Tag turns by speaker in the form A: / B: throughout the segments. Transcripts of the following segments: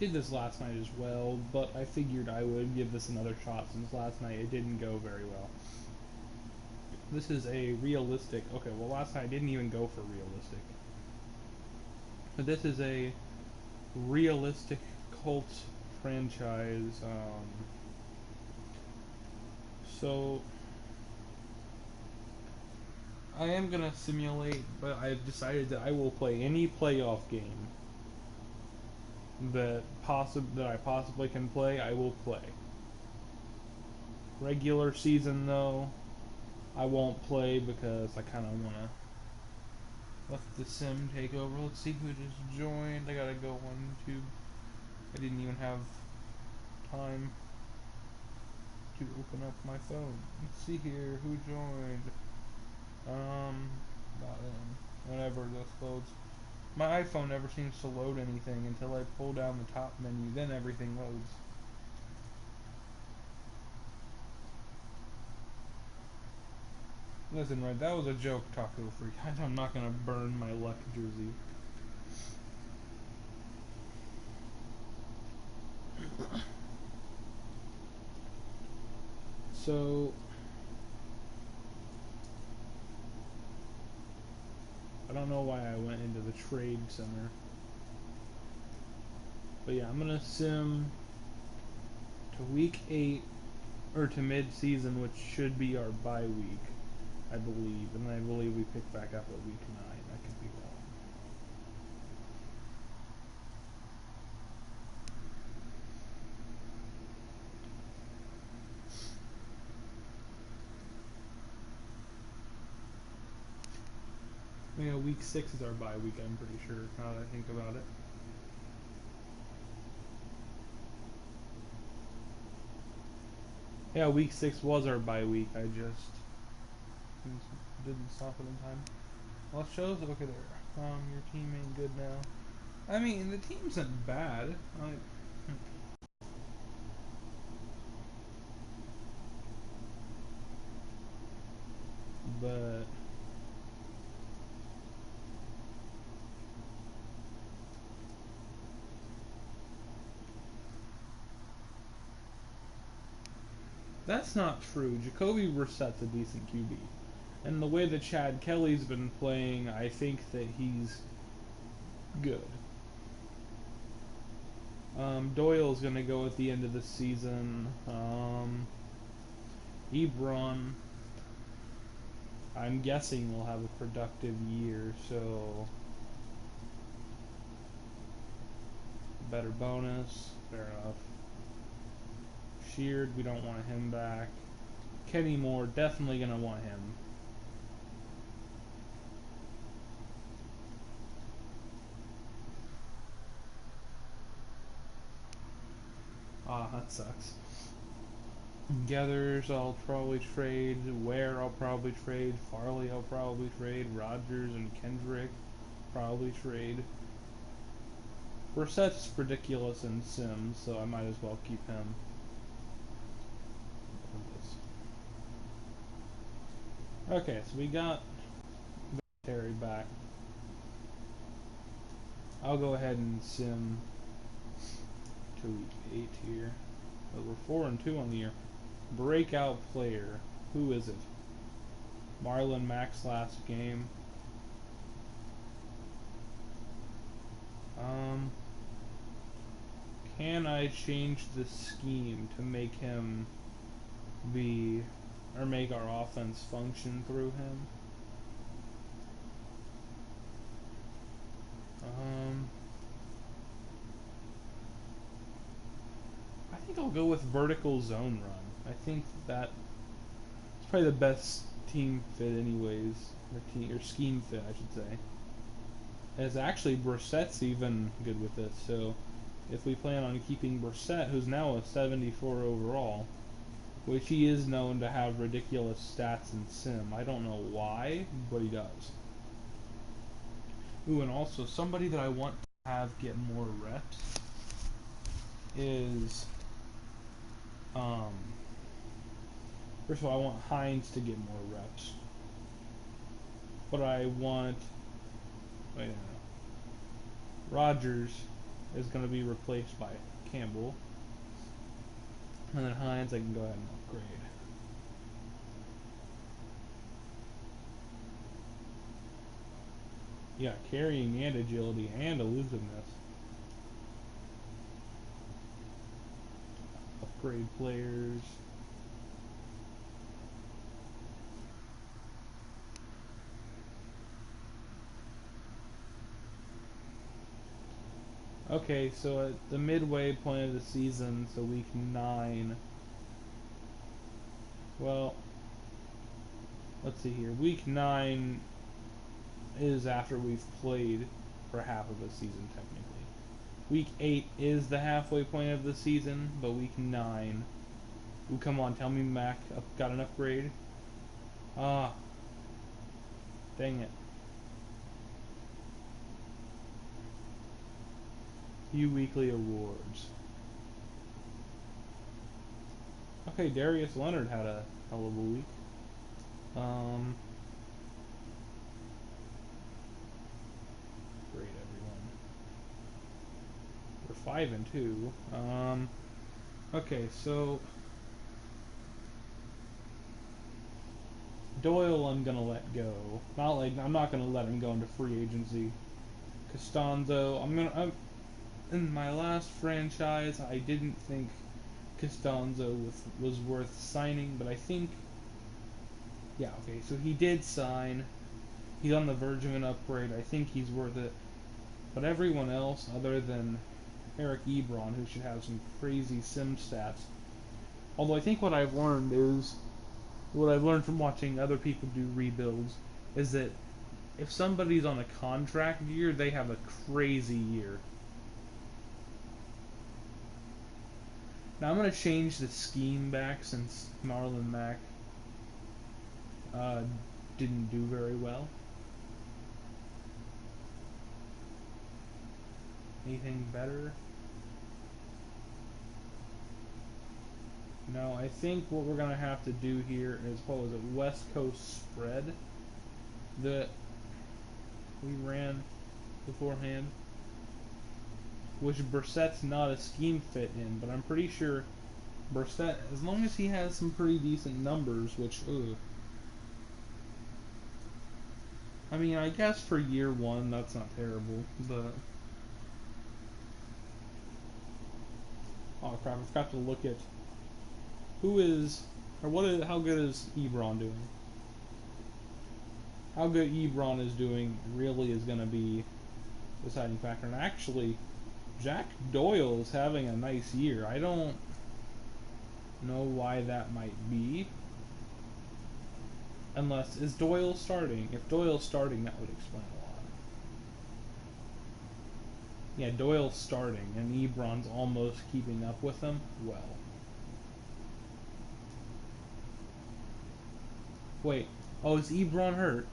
A: Did this last night as well, but I figured I would give this another shot since last night it didn't go very well. This is a realistic. Okay, well, last night I didn't even go for realistic. But this is a realistic Colts franchise. So I am gonna simulate, but I've decided that I will play any playoff game that I possibly can play. I will play. Regular season though, I won't play because I kind of wanna let the sim take over. Let's see who just joined. I gotta go on YouTube. I didn't even have time to open up my phone. Let's see here who joined. Not in. Whenever this loads. My iPhone never seems to load anything until I pull down the top menu. Then everything loads. Listen, right, that was a joke, Taco Freak. I'm not gonna burn my luck jersey. So, I don't know why I went into the trade center. But yeah, I'm gonna sim to week 8, or to mid-season, which should be our bye week, I believe. And I believe we pick back up at week 9. I could be wrong. Yeah, week 6 is our bye week, I'm pretty sure, now that I think about it. Yeah, week 6 was our bye week. I just didn't stop it in time. Well, it shows. Okay, there. Your team ain't good now. I mean, the team isn't bad. But that's not true. Jacoby Brissett's a decent QB. And the way that Chad Kelly's been playing, I think that he's good. Doyle's going to go at the end of the season. Ebron, I'm guessing, will have a productive year, so better bonus. Fair enough. Sheared, we don't want him back. Kenny Moore, definitely going to want him. Ah, that sucks. Gathers, I'll probably trade. Ware, I'll probably trade. Farley, I'll probably trade. Rogers and Kendrick, probably trade. Brissett's ridiculous in Sims, so I might as well keep him. Okay, so we got Terry back. I'll go ahead and sim to week 8 here. But we're 4-2 on the year. Breakout player. Who is it? Marlon Mack's last game. Can I change the scheme to make him be, or make our offense function through him? I think I'll go with vertical zone run. I think that it's probably the best team fit, anyways, or scheme fit, I should say. As actually Brissett's even good with this, so if we plan on keeping Brissett, who's now a 74 overall, which he is known to have ridiculous stats in Sim. I don't know why, but he does. Ooh, and also somebody that I want to have get more reps is, first of all, I want Hines to get more reps, but I want, wait a minute, Rogers. is going to be replaced by Campbell. And then Hines I can go ahead and upgrade. Yeah, carrying and agility and elusiveness. Upgrade players. Okay, so at the midway point of the season, so week 9. Well, let's see here. Week 9 is after we've played for half of the season, technically. Week 8 is the halfway point of the season, but week 9. Ooh, come on, tell me Mac got an upgrade. Ah, dang it. Few weekly awards. Okay, Darius Leonard had a hell of a week. Great, everyone. We're 5-2. Okay, so Doyle, I'm gonna let go. I'm not gonna let him go into free agency. Costanzo, in my last franchise, I didn't think Costanzo was worth signing, but I think, yeah, okay, so he did sign. He's on the verge of an upgrade. I think he's worth it. But everyone else, other than Eric Ebron, who should have some crazy sim stats. Although I think what I've learned from watching other people do rebuilds is that if somebody's on a contract year, they have a crazy year. Now I'm going to change the scheme back since Marlon Mack didn't do very well. Anything better? No, I think what we're going to have to do here is, what was it, West Coast spread that we ran beforehand, which Brissett's not a scheme fit in, but I'm pretty sure Brissett, as long as he has some pretty decent numbers, which, I mean, I guess for year 1, that's not terrible, but... Oh crap, I forgot to look at how good is Ebron doing? How good Ebron is doing really is going to be the deciding factor. And actually, Jack Doyle is having a nice year. I don't know why that might be. Unless, is Doyle starting? If Doyle's starting, that would explain a lot. Yeah, Doyle's starting, and Ebron's almost keeping up with him. Well. Wait. Oh, is Ebron hurt?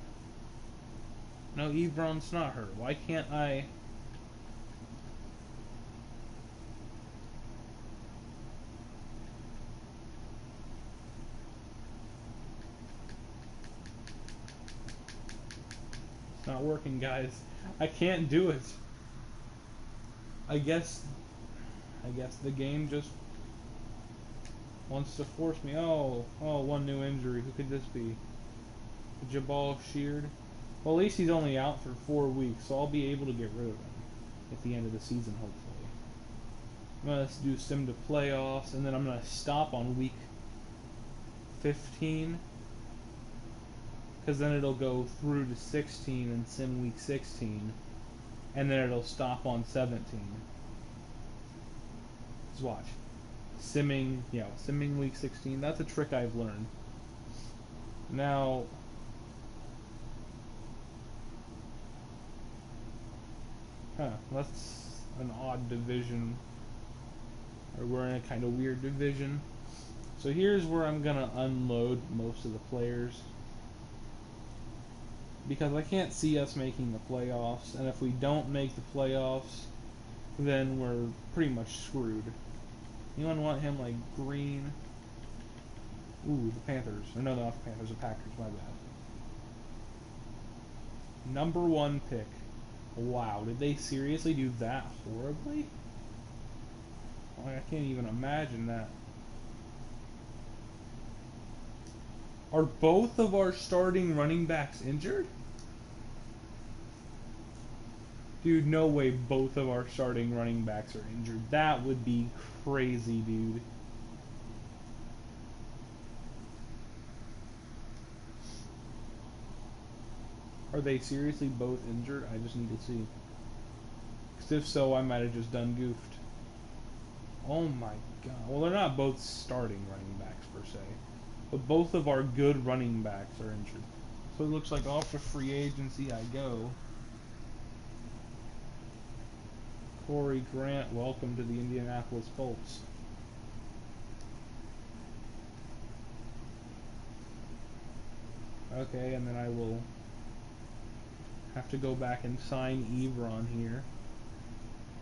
A: No, Ebron's not hurt. Why can't I... It's not working, guys. I can't do it. I guess the game just wants to force me. Oh, one new injury. Who could this be? Jabal Sheard? Well, at least he's only out for 4 weeks, so I'll be able to get rid of him at the end of the season, hopefully. I'm going to do sim to playoffs, and then I'm going to stop on week 15, because then it'll go through to 16 and sim week 16, and then it'll stop on 17. Just watch. Simming week 16. That's a trick I've learned. Now, that's an odd division. Or we're in a kind of weird division. So here's where I'm gonna unload most of the players, because I can't see us making the playoffs, and if we don't make the playoffs, then we're pretty much screwed. Anyone want him like green? Ooh, the Panthers. Or no, not the Panthers, the Packers, my bad. Number 1 pick. Wow, did they seriously do that horribly? Like, I can't even imagine that. Are both of our starting running backs injured? Dude, no way both of our starting running backs are injured. That would be crazy, dude. Are they seriously both injured? I just need to see. Because if so, I might have just done goofed. Oh my god. Well, they're not both starting running backs per se. But both of our good running backs are injured. So it looks like off to free agency I go. Corey Grant, welcome to the Indianapolis Colts. Okay, and then I will have to go back and sign Ebron here.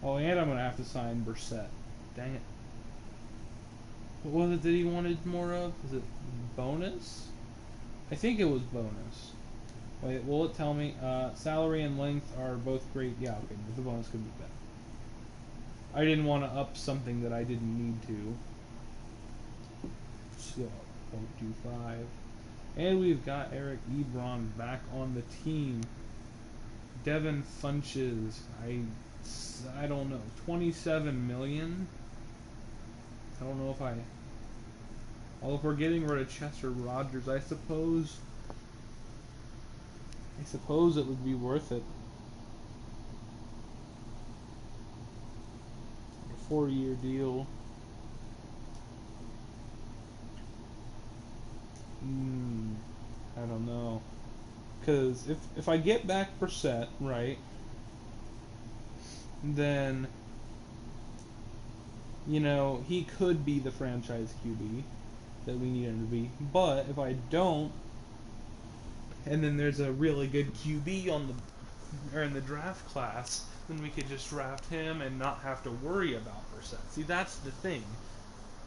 A: Oh, and I'm going to have to sign Brissett. Dang it. What was it that he wanted more of? Was it bonus? I think it was bonus. Wait, will it tell me? Salary and length are both great. Yeah, okay, but the bonus could be better. I didn't want to up something that I didn't need to. So, 0.25. And we've got Eric Ebron back on the team. Devin Funches, I don't know, 27 million. I don't know if I. Well, if we're getting rid of Chester Rogers, I suppose it would be worth it. A 4-year deal. I don't know. Because if I get back Brissett, right, then, he could be the franchise QB that we need him to be. But if I don't, and then there's a really good QB in the draft class, then we could just draft him and not have to worry about Brissett. See, that's the thing,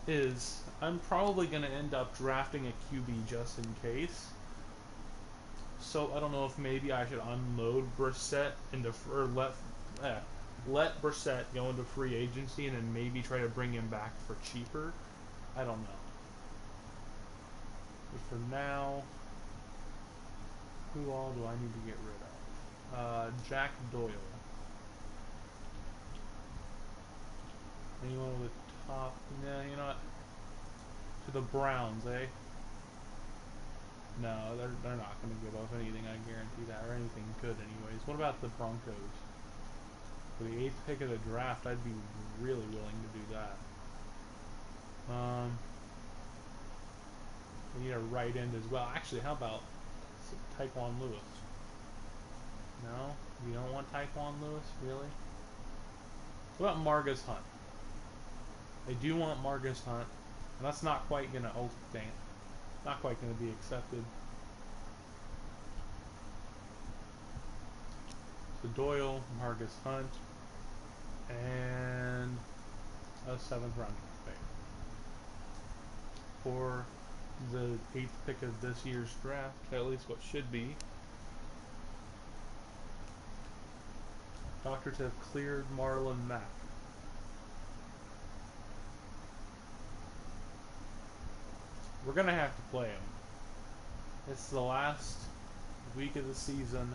A: is I'm probably going to end up drafting a QB just in case. So I don't know if maybe I should unload Brissett or let Brissett go into free agency and then maybe try to bring him back for cheaper. I don't know. But for now, who all do I need to get rid of? Jack Doyle. Anyone with top? Nah, you know what? To the Browns, eh? No, they're not going to give up anything. I guarantee that, or anything good, anyways. What about the Broncos? For the 8th pick of the draft, I'd be really willing to do that. We need a right end as well. Actually, how about Tyquan Lewis? No? You don't want Tyquan Lewis? Really? What about Margus Hunt? They do want Margus Hunt. And that's not quite going to... Oh, dang it. Not quite going to be accepted. So Doyle, Margus Hunt, and a 7th round pick. For the 8th pick of this year's draft, at least what should be. Doctors have cleared Marlon Mack. We're going to have to play him. It's the last week of the season.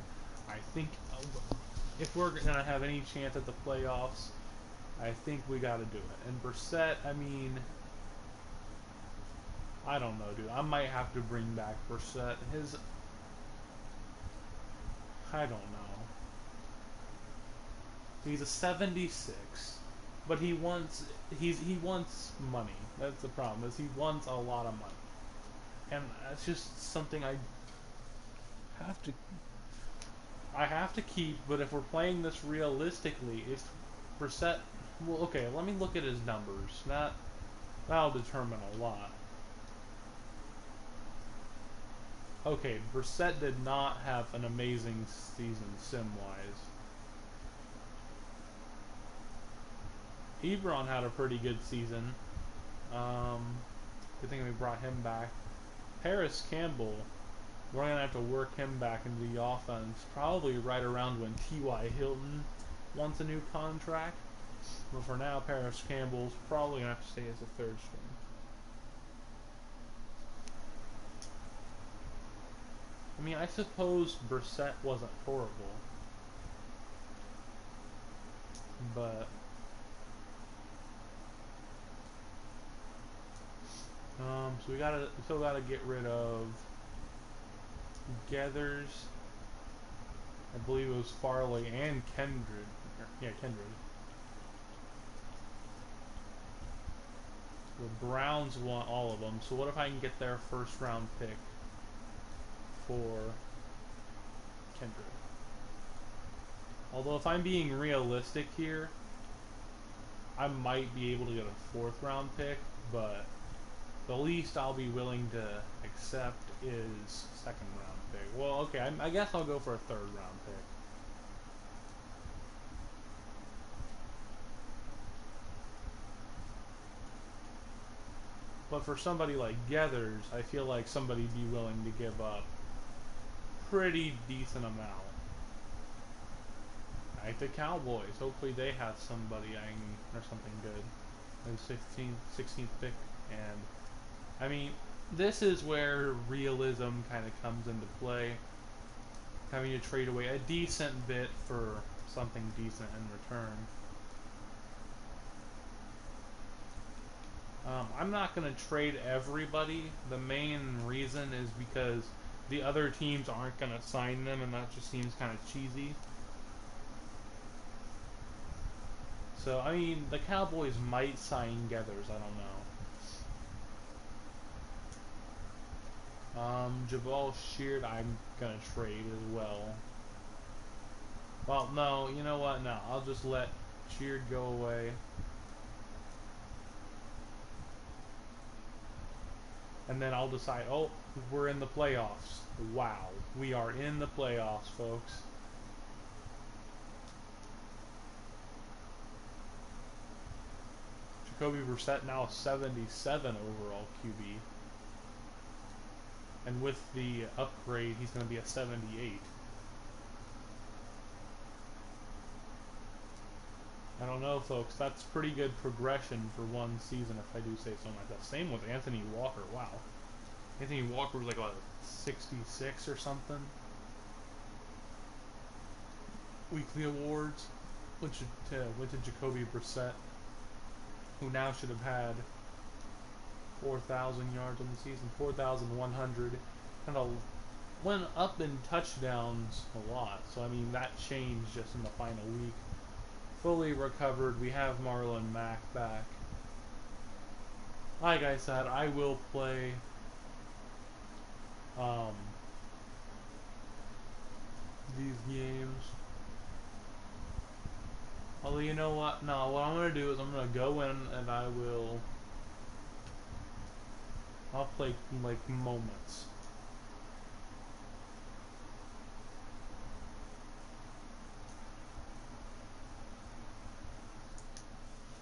A: I think if we're going to have any chance at the playoffs, I think we got to do it. And Brissett, I mean, I don't know, dude. I might have to bring back Brissett. I don't know. He's a 76, but he wants money. That's the problem. Is he wants a lot of money, and that's just something have to I have to keep. But if we're playing this realistically, if Brissett, well, okay, let me look at his numbers. That'll determine a lot. Okay, Brissett did not have an amazing season sim-wise. Ebron had a pretty good season. Good thing we brought him back. Paris Campbell We're going to have to work him back into the offense probably right around when T.Y. Hilton wants a new contract. But for now, Paris Campbell's probably going to have to stay as a third string. I mean, I suppose Brissett wasn't horrible. But so we still gotta get rid of Gathers. I believe it was Farley and Kendrick. Yeah, Kendrick. The Browns want all of them. So what if I can get their first round pick for Kendrick? Although if I'm being realistic here, I might be able to get a fourth round pick, but the least I'll be willing to accept is second round pick. Well, okay, I guess I'll go for a third round pick. But for somebody like Gathers, I feel like somebody'd be willing to give up pretty decent amount. Like the Cowboys, hopefully they have somebody or something good. The 16th pick, and I mean, this is where realism kind of comes into play. Having to trade away a decent bit for something decent in return. I'm not going to trade everybody. The main reason is because the other teams aren't going to sign them, and that just seems kind of cheesy. So, I mean, the Cowboys might sign Gathers, I don't know. Jabal Sheard, I'm going to trade as well. Well, no, you know what? No, I'll just let Sheard go away. And then I'll decide, oh, we're in the playoffs. Wow, we are in the playoffs, folks. Jacoby Brissett now 77 overall QB. And with the upgrade, he's going to be a 78. I don't know, folks. That's pretty good progression for one season, if I do say so myself. Same with Anthony Walker. Wow. Anthony Walker was like, what, 66 or something? Weekly awards. Went to Jacoby Brissett, who now should have had 4,000 yards on the season, 4,100. Kind of went up in touchdowns a lot. So, I mean, that changed just in the final week. Fully recovered. We have Marlon Mack back. Like I said, I will play these games. Although, you know what? No, what I'm going to do is I'm going to go in and I'll play like moments.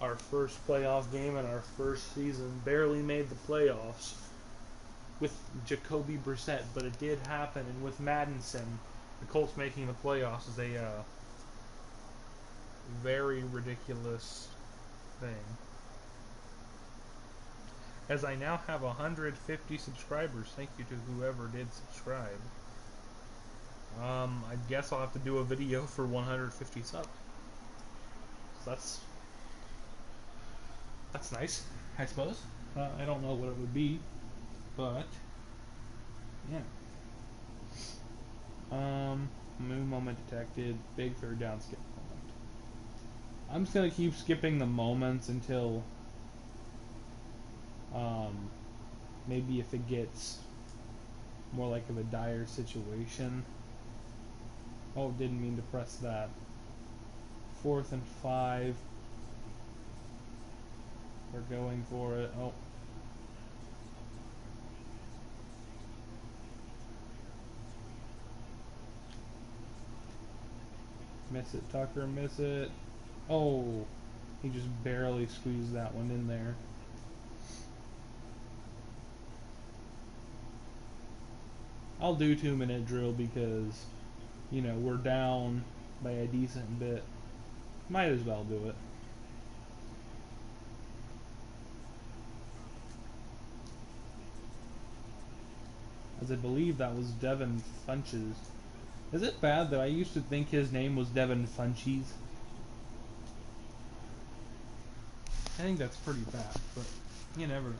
A: Our first playoff game in our first season barely made the playoffs with Jacoby Brissett, but it did happen. And with Madison, the Colts making the playoffs is a very ridiculous thing. As I now have 150 subscribers, thank you to whoever did subscribe. I guess I'll have to do a video for 150 subs. So that's nice, I suppose. I don't know what it would be, but yeah. Move moment detected. Big third down skip moment. I'm just gonna keep skipping the moments until maybe if it gets more like of a dire situation. Oh, didn't mean to press that. 4th and 5. We're going for it. Oh. Miss it, Tucker, miss it. Oh, he just barely squeezed that one in there. I'll do 2 minute drill because, we're down by a decent bit. Might as well do it. As I believe that was Devin Funches. Is it bad that I used to think his name was Devin Funchies? I think that's pretty bad, but you never know.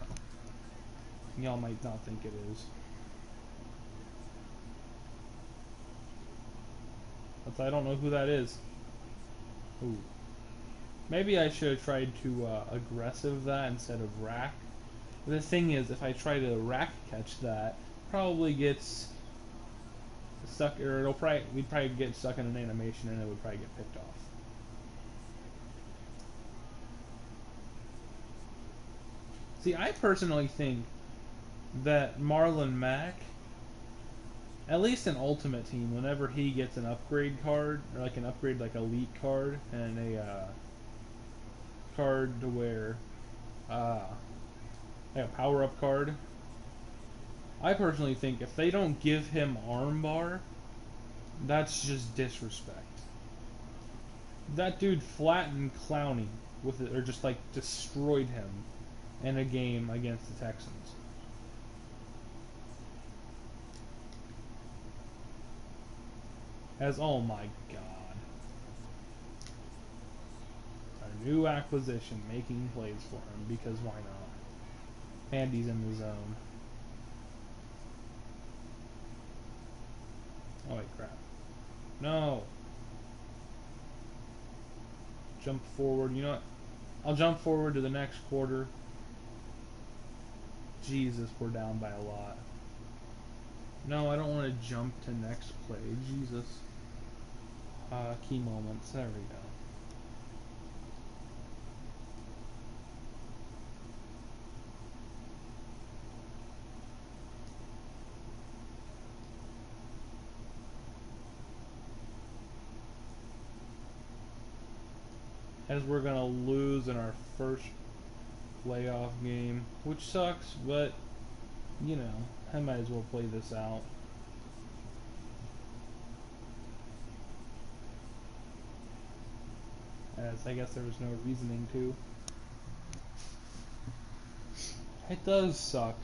A: Y'all might not think it is. But I don't know who that is. Ooh. Maybe I should have tried to aggressive that instead of rack. The thing is, if I try to rack catch that, probably gets stuck, or we'd probably get stuck in an animation and it would probably get picked off. See, I personally think that Marlon Mack, at least in Ultimate Team, whenever he gets an upgrade card, or like an upgrade like elite card, and a card to where, like a power up card, I personally think if they don't give him armbar, that's just disrespect. That dude flattened Clowney with it, or just like destroyed him in a game against the Texans. Oh my god. Our new acquisition making plays for him because why not? And he's in the zone. Oh wait, crap. No. Jump forward. You know what? I'll jump forward to the next quarter. Jesus, we're down by a lot. No, I don't want to jump to next play. Jesus. Key moments. There we go. As we're going to lose in our first playoff game, which sucks, but, I might as well play this out. As I guess there was no reasoning to. It does suck,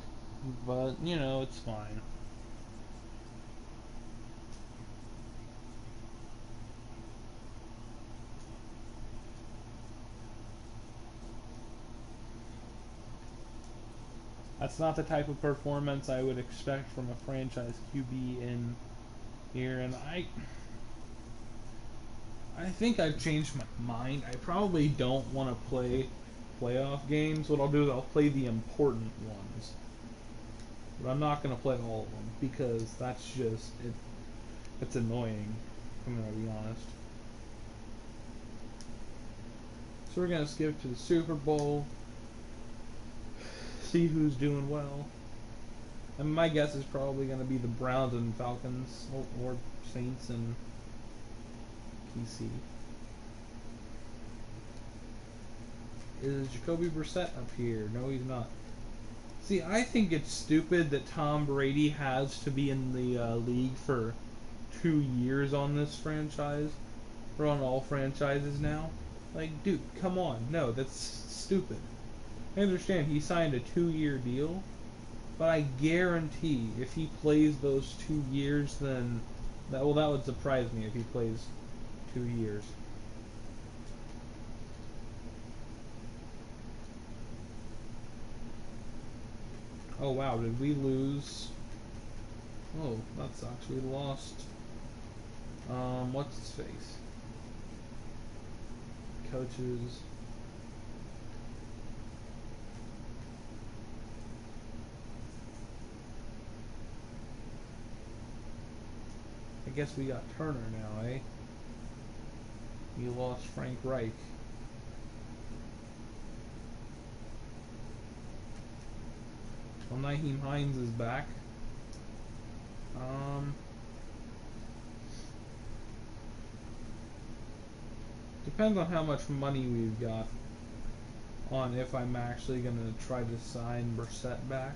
A: but, it's fine. That's not the type of performance I would expect from a franchise QB in here, and I think I've changed my mind. I probably don't want to play playoff games. What I'll do is I'll play the important ones, but I'm not going to play all of them because that's just it's annoying. I'm going to be honest. So we're going to skip to the Super Bowl. See who's doing well. And my guess is probably going to be the Browns and Falcons, or Saints and PC. Is Jacoby Brissett up here? No, he's not. See, I think it's stupid that Tom Brady has to be in the league for 2 years on this franchise, or on all franchises now. Like, dude, come on. No, that's stupid. I understand he signed a 2-year deal, but I guarantee if he plays those 2 years, then that would surprise me if he plays 2 years. Oh wow, did we lose? Oh, that sucks. We lost. What's his face? Coaches. I guess we got Turner now, eh? We lost Frank Reich. Well, Nyheim Hines is back. Depends on how much money we've got on if I'm actually going to try to sign Brissett back.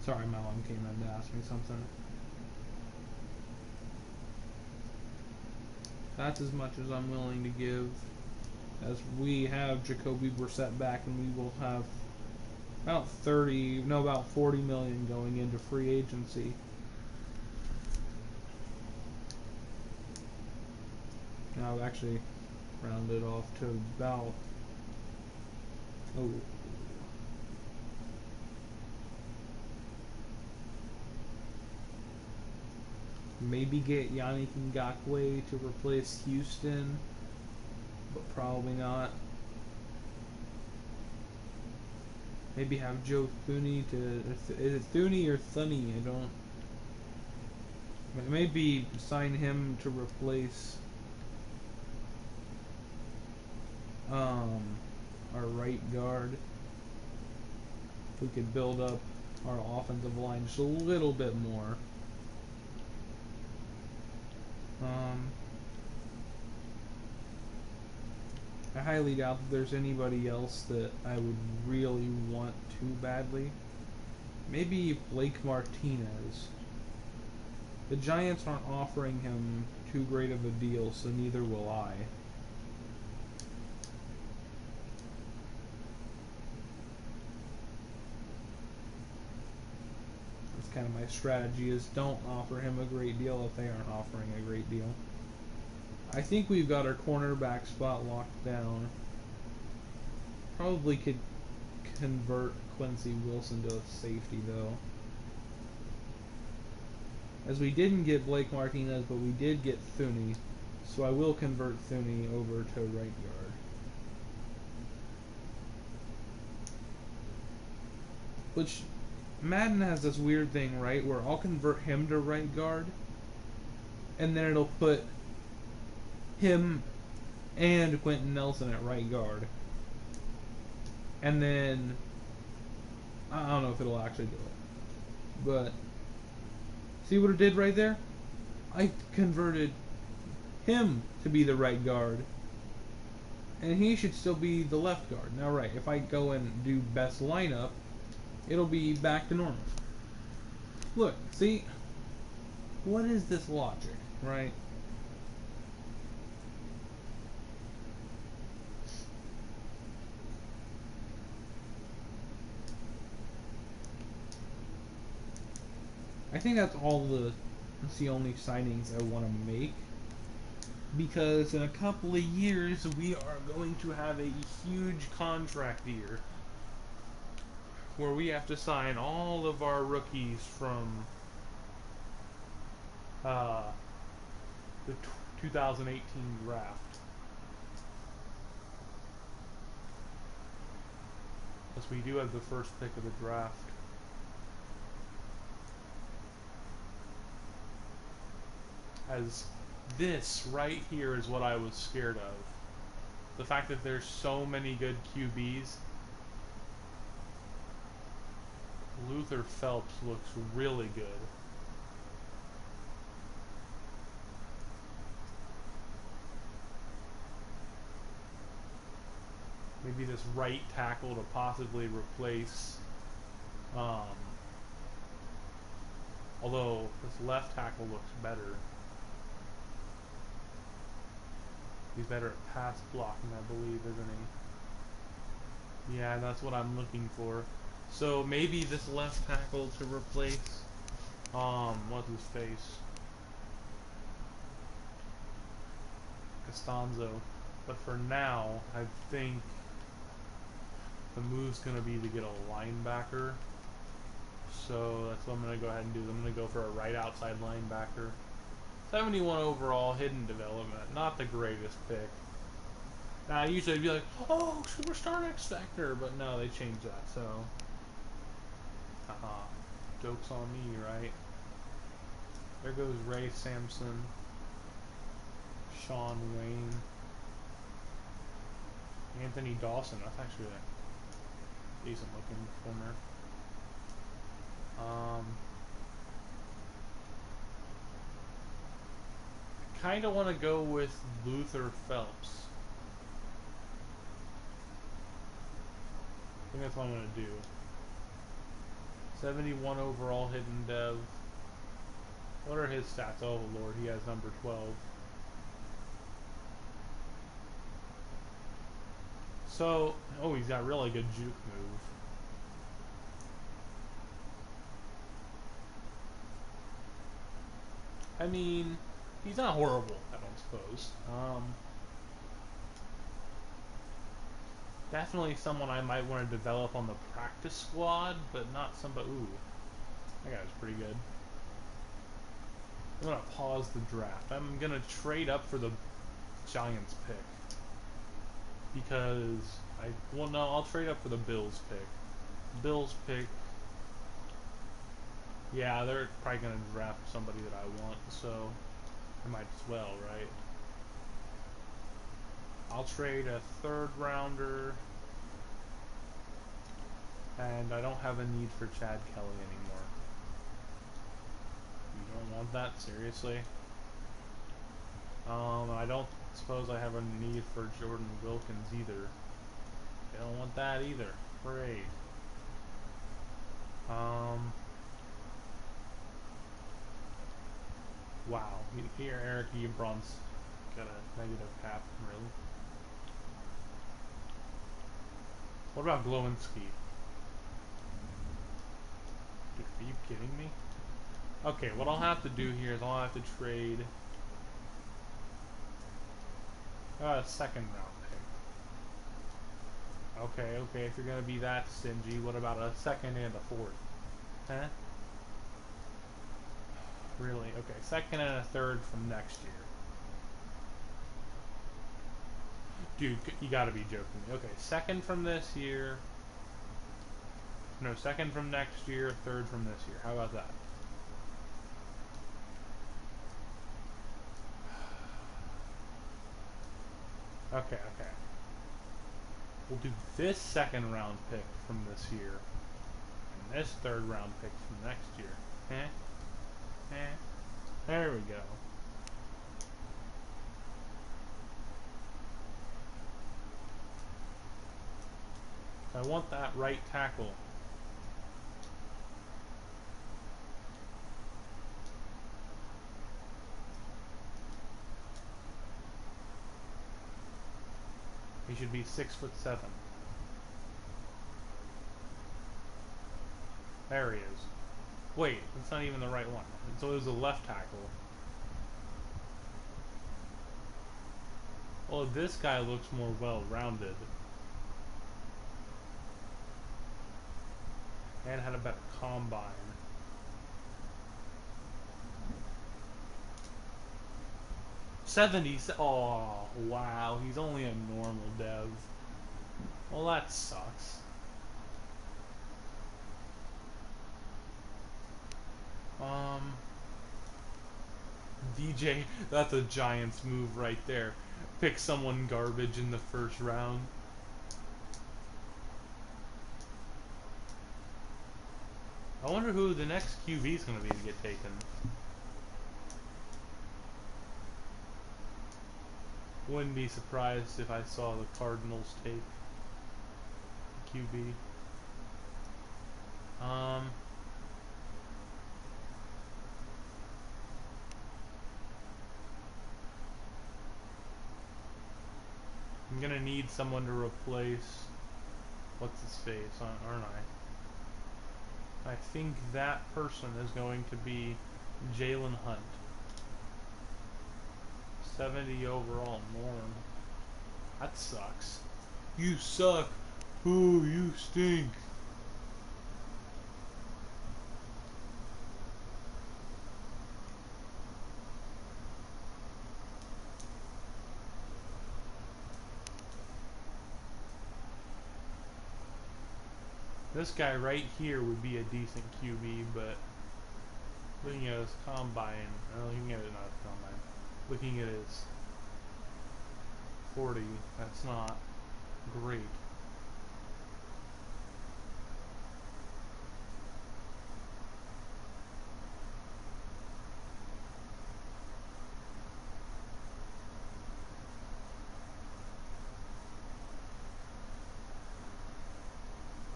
A: Sorry, my mom came in to ask me something. That's as much as I'm willing to give. As we have Jacoby Brissett back, and we will have about 40 million going into free agency. Now I've actually rounded off to about maybe get Yannick Ngakoue to replace Houston, but probably not. Maybe have Joe Thuney to... Is it Thuney or Thuney? I don't... Maybe sign him to replace our right guard. If we could build up our offensive line just a little bit more. I highly doubt that there's anybody else that I would really want too badly. Maybe Blake Martinez. The Giants aren't offering him too great of a deal, so neither will I. That's kind of my strategy, is don't offer him a great deal if they aren't offering a great deal. I think we've got our cornerback spot locked down. Probably could convert Quincy Wilson to a safety, though. As we didn't get Blake Martinez, but we did get Thuney, so I will convert Thuney over to right guard. Which, Madden has this weird thing, right, where I'll convert him to right guard, and then it'll put him and Quentin Nelson at right guard. And then, I don't know if it'll actually do it, but see what it did right there? I converted him to be the right guard, and he should still be the left guard. Now, right, if I go and do best lineup, it'll be back to normal. Look, see? What is this logic, right? I think that's the only signings I want to make, because in a couple of years we are going to have a huge contract year where we have to sign all of our rookies from the 2018 draft. Because we do have the first pick of the draft. As this right here is what I was scared of. The fact that there's so many good QBs. Luther Phelps looks really good. Maybe this right tackle to possibly replace, although this left tackle looks better. He's better at pass blocking, I believe, isn't he? Yeah, that's what I'm looking for. So maybe this left tackle to replace, what's his face? Costanzo. But for now, I think the move's going to be to get a linebacker. So that's what I'm going to go ahead and do. I'm going to go for a right outside linebacker. 71 overall, hidden development. Not the greatest pick. Now, usually I'd be like, oh, superstar X Factor. But no, they changed that, so. Haha. Joke's on me, right? There goes Ray Sampson. Sean Wayne. Anthony Dawson. That's actually a decent looking corner. Kind of want to go with Luther Phelps. I think that's what I'm going to do. 71 overall hidden dev. What are his stats? Oh lord, he has number 12. So, oh, he's got really good juke move. I mean, he's not horrible, I don't suppose. Definitely someone I might want to develop on the practice squad, but not somebody. Ooh, that guy's pretty good. I'm gonna pause the draft. I'm gonna trade up for the Giants pick because well, no, I'll trade up for the Bills pick. Bills pick. Yeah, they're probably gonna draft somebody that I want, so I might as well, right? I'll trade a third rounder, and I don't have a need for Chad Kelly anymore. You don't want that, seriously? I don't suppose I have a need for Jordan Wilkins either. I don't want that either. Great. Wow. Here, Eric Ebron's got a negative cap, really. What about Glowinski? Dude, are you kidding me? Okay, what I'll have to do here is I'll have to trade a second round pick. Okay, if you're gonna be that stingy, what about a second and a fourth? Huh? Really? Okay, second and a third from next year. Dude, you gotta be joking me. Okay, second from this year. No, second from next year, third from this year. How about that? Okay. We'll do this second round pick from this year. And this third round pick from next year. There we go. I want that right tackle. He should be 6'7". There he is. Wait, that's not even the right one. So it was a left tackle. Well, this guy looks more well-rounded. And had a better combine. Oh, wow. He's only a normal dev. Well, that sucks. DJ, that's a Giants move right there. Pick someone garbage in the first round. I wonder who the next QB is going to be to get taken. Wouldn't be surprised if I saw the Cardinals take QB. I'm gonna need someone to replace what's his face, aren't I? I think that person is going to be Jalen Hunt. 70 overall norm. That sucks. You suck. Ooh, you stink. This guy right here would be a decent QB, but looking at his combine, looking at it not his combine, looking at his 40, that's not great.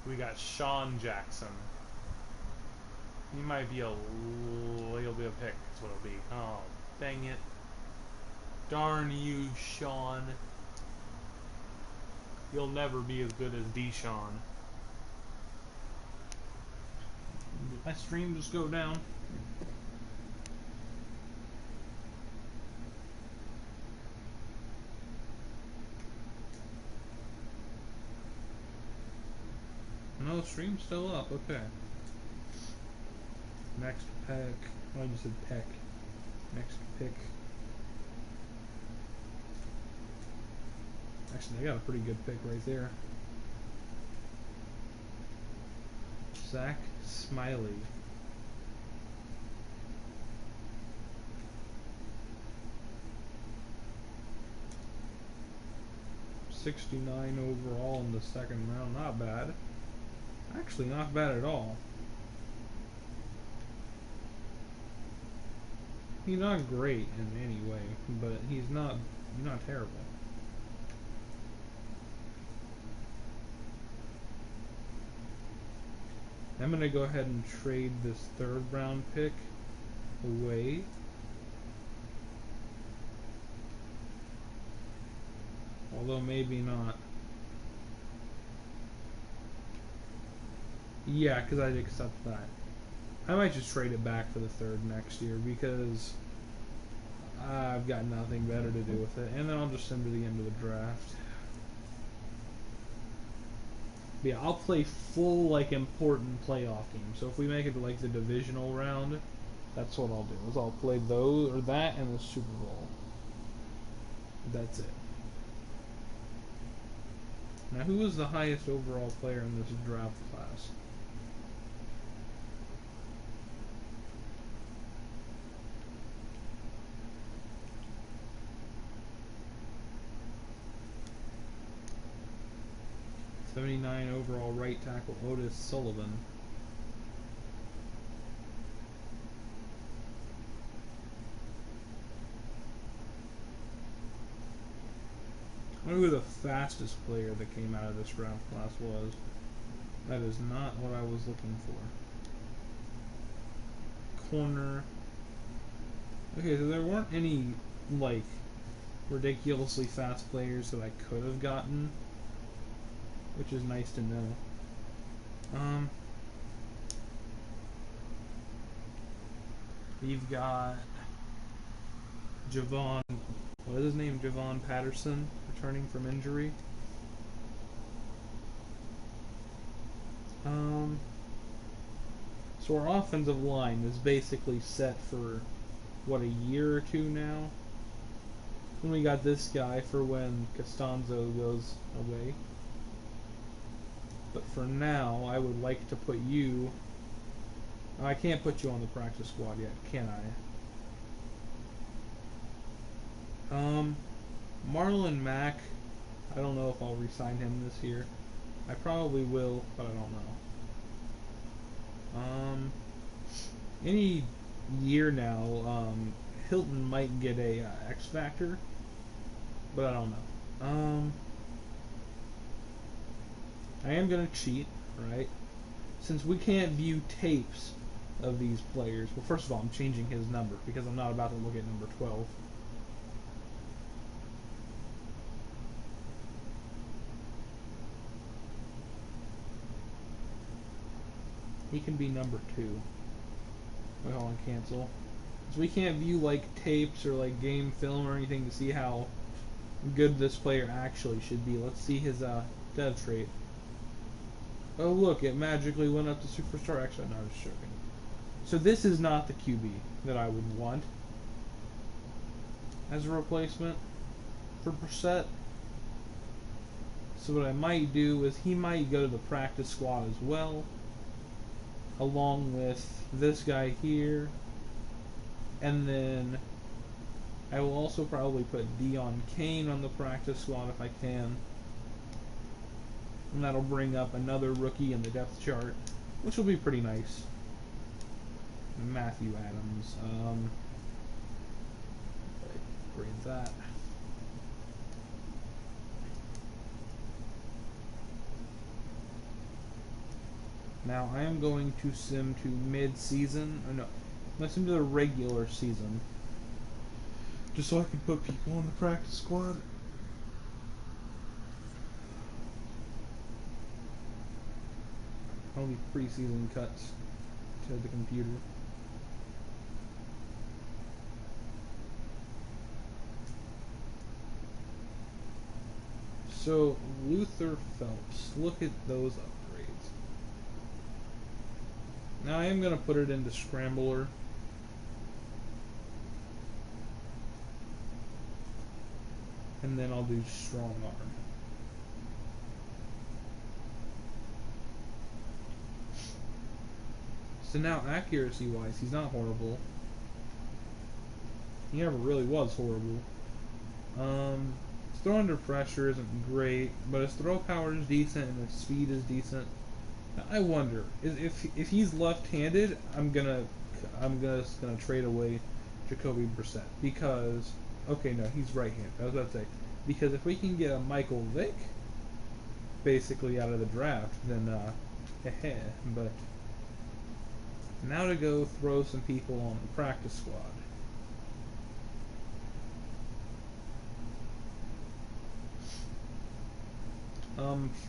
A: We got Sean Jackson. He might be a little bit of pick. That's what it'll be. Oh, dang it. Darn you, Sean. You'll never be as good as Deshaun. Did my stream just go down? No, the stream's still up. Okay. Next pick. Oh, I just said peck. Next pick. Actually, I got a pretty good pick right there. Zach Smiley. '69 overall in the second round. Not bad. Actually, not bad at all. He's not great in any way, but he's not terrible. I'm going to go ahead and trade this third round pick away. Although maybe not. Yeah, because I'd accept that. I might just trade it back for the third next year because I've got nothing better to do with it. And then I'll just send to the end of the draft. But yeah, I'll play full, like, important playoff games. So if we make it to, like, the divisional round, that's what I'll do. Is I'll play those, or that, and the Super Bowl. That's it. Now, who was the highest overall player in this draft class? '79 overall right tackle Otis Sullivan. I wonder who the fastest player that came out of this draft class was. That is not what I was looking for. Corner. Okay, so there weren't any, like, ridiculously fast players that I could have gotten, which is nice to know. We've got Javon, what is his name? Javon Patterson, returning from injury. So our offensive line is basically set for, what, a year or two now? Then we got this guy for when Costanzo goes away. But for now, I would like to put you... I can't put you on the practice squad yet, can I? Marlon Mack, I don't know if I'll re-sign him this year. I probably will, but I don't know. Any year now, Hilton might get a X Factor, but I don't know. I am gonna cheat, right? Since we can't view tapes of these players. Well, first of all, I'm changing his number because I'm not about to look at number 12. He can be number 2. Wait, hold on, cancel. So we can't view, like, tapes or, like, game film or anything to see how good this player actually should be. Let's see his dev trait. Oh, look, it magically went up to superstar. Actually, no, I was just joking. So this is not the QB that I would want as a replacement for Brissett. So what I might do is he might go to the practice squad as well, along with this guy here. And then I will also probably put Dion Kane on the practice squad if I can. And that'll bring up another rookie in the depth chart, which will be pretty nice. Matthew Adams. Grade that. Now I am going to sim to mid-season. Or no, I'm going to sim to the regular season. Just so I can put people on the practice squad. Only preseason cuts to the computer. So, Luther Phelps, look at those upgrades. Now I am going to put it into Scrambler. And then I'll do Strong Arm. So now, accuracy-wise, he's not horrible. He never really was horrible. His throw under pressure isn't great, but his throw power is decent and his speed is decent. Now, I wonder if he's left-handed, I'm just gonna trade away Jacoby Brissett because okay, no, he's right-handed. I was about to say because if we can get a Michael Vick basically out of the draft, then but now to go throw some people on the practice squad.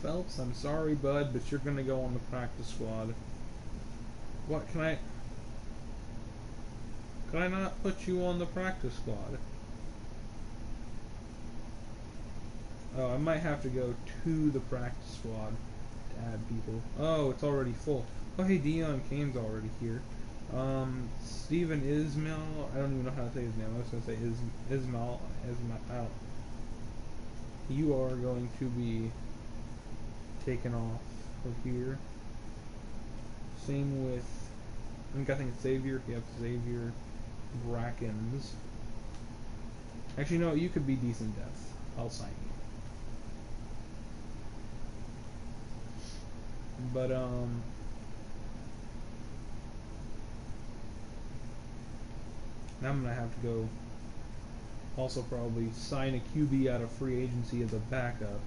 A: Phelps, I'm sorry, bud, but you're gonna go on the practice squad. What, can I not put you on the practice squad? Oh, I might have to go to the practice squad to add people. Oh, it's already full. Oh, hey, Dion Kane's already here. Steven Ismail, I don't even know how to say his name. I was gonna say Ismail. I don't. You are going to be taken off of here. Same with, I'm guessing it's Xavier. Yep, Xavier Brackens. Actually, no, you could be decent depth. I'll sign you. But now I'm gonna have to go. Also, probably sign a QB out of free agency as a backup.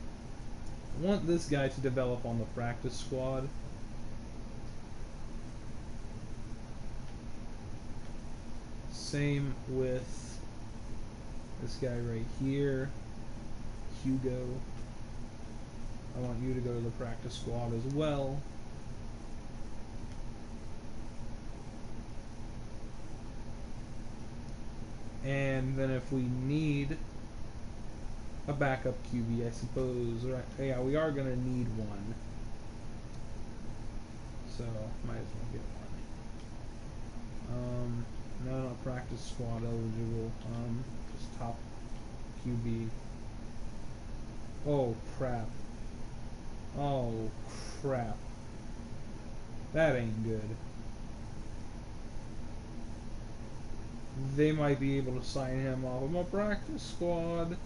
A: I want this guy to develop on the practice squad. Same with this guy right here, Hugo. I want you to go to the practice squad as well. And then if we need a backup QB, I suppose, right? Yeah, we are gonna need one. So might as well get one. No, not practice squad eligible. Just top QB. Oh crap. Oh crap. That ain't good. They might be able to sign him off of my practice squad.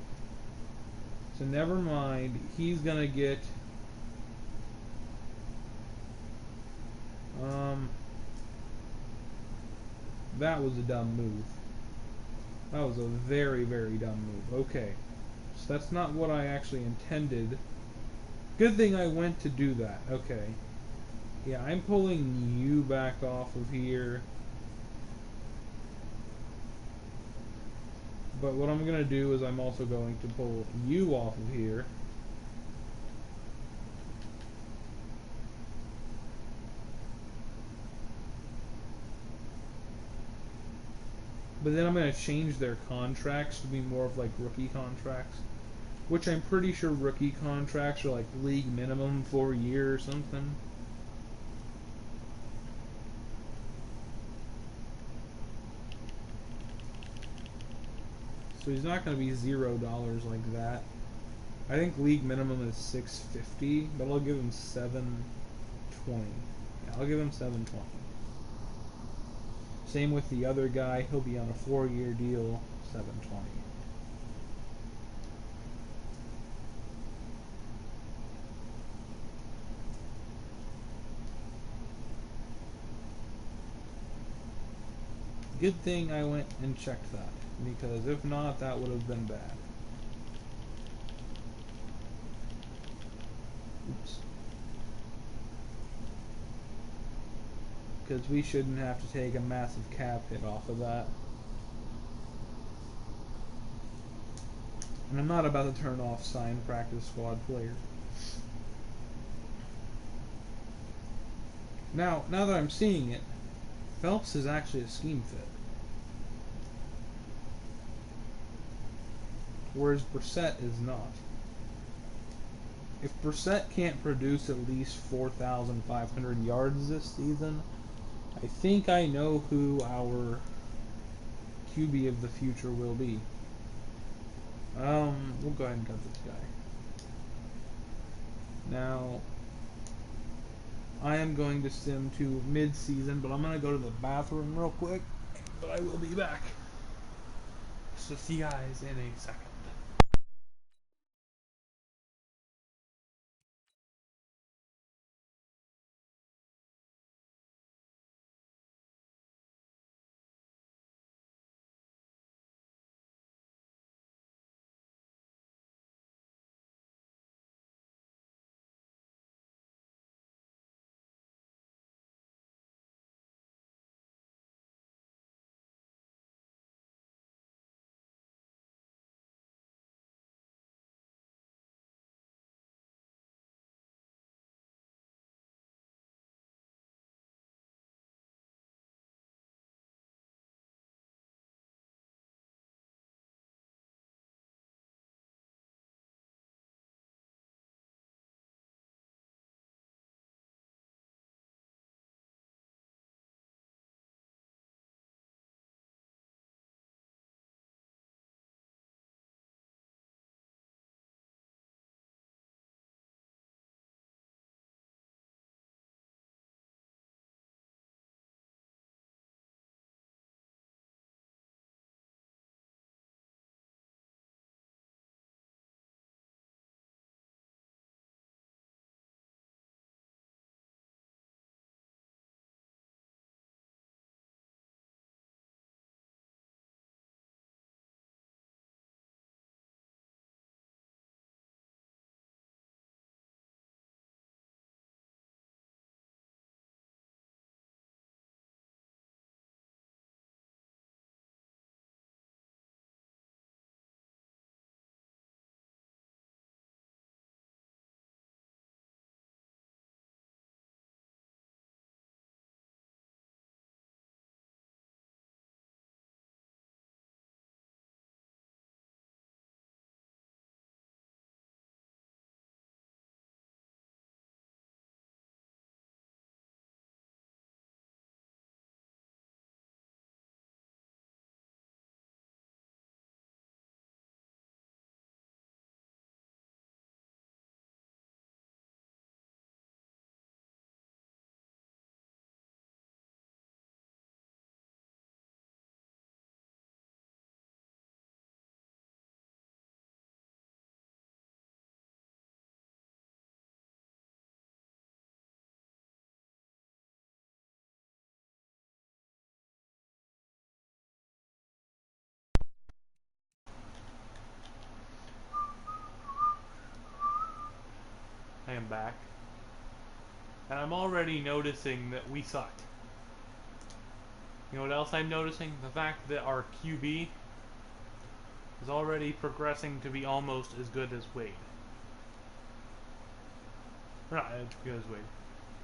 A: So never mind. He's gonna get that was a dumb move. That was a very, very dumb move. Okay. So that's not what I actually intended. Good thing I went to do that. Okay. Yeah, I'm pulling you back off of here. But what I'm going to do is I'm also going to pull you off of here. But then I'm going to change their contracts to be more of like rookie contracts. Which I'm pretty sure rookie contracts are like league minimum for a year or something. So he's not going to be $0 like that. I think league minimum is $650, but I'll give him $720. Yeah, I'll give him $720. Same with the other guy. He'll be on a 4-year deal, $720. Good thing I went and checked that, because if not, that would have been bad. Oops. because we shouldn't have to take a massive cap hit off of that. And I'm not about to turn off signed practice squad players. Now that I'm seeing it, Phelps is actually a scheme fit. Whereas Brissett is not. If Brissett can't produce at least 4,500 yards this season, I think I know who our QB of the future will be. We'll go ahead and cut this guy. Now, I am going to sim to mid-season, but I'm going to go to the bathroom real quick. But I will be back. So see you guys in a second. I am back. And I'm already noticing that we sucked. You know what else I'm noticing? The fact that our QB is already progressing to be almost as good as Wade. Not as good as Wade.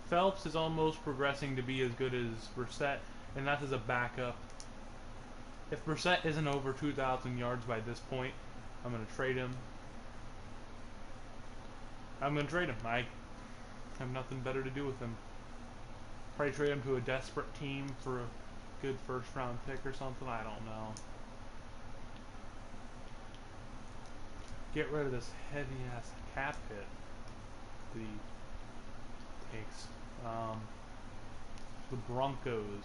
A: Phelps is almost progressing to be as good as Brissett, and that's as a backup. If Brissett isn't over 2,000 yards by this point, I'm going to trade him. I have nothing better to do with him. Probably trade him to a desperate team for a good first round pick or something. I don't know. Get rid of this heavy ass cap hit that he takes. The Broncos.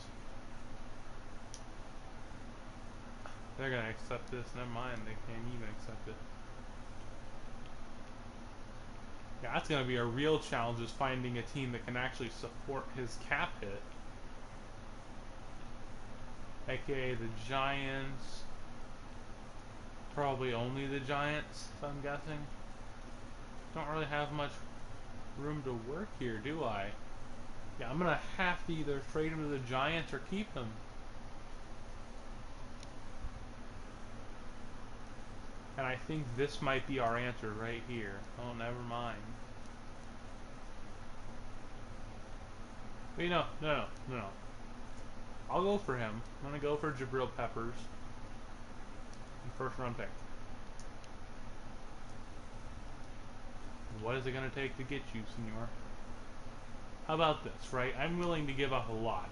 A: They're gonna accept this. Never mind. They can't even accept it. Yeah, that's gonna be a real challenge, is finding a team that can actually support his cap hit. AKA the Giants. Probably only the Giants, if I'm guessing. Don't really have much room to work here, do I? Yeah, I'm gonna have to either trade him to the Giants or keep him. And I think this might be our answer right here. Oh, never mind. Wait, no. I'll go for him. I'm gonna go for Jabril Peppers. First round pick. What is it gonna take to get you, senor? How about this, right? I'm willing to give up a lot.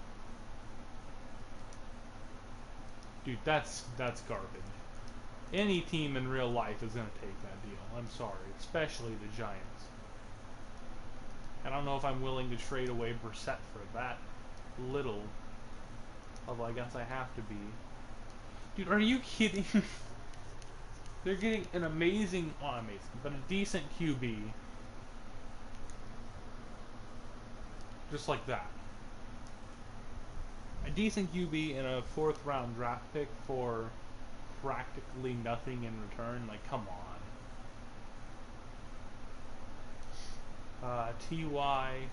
A: Dude, that's garbage. Any team in real life is gonna take that deal. I'm sorry, especially the Giants. I don't know if I'm willing to trade away Brissett for that little. Although I guess I have to be. Dude, are you kidding? They're getting an amazing, well, amazing, but a decent QB. Just like that. A decent QB and a fourth round draft pick for practically nothing in return. Like, come on. TY.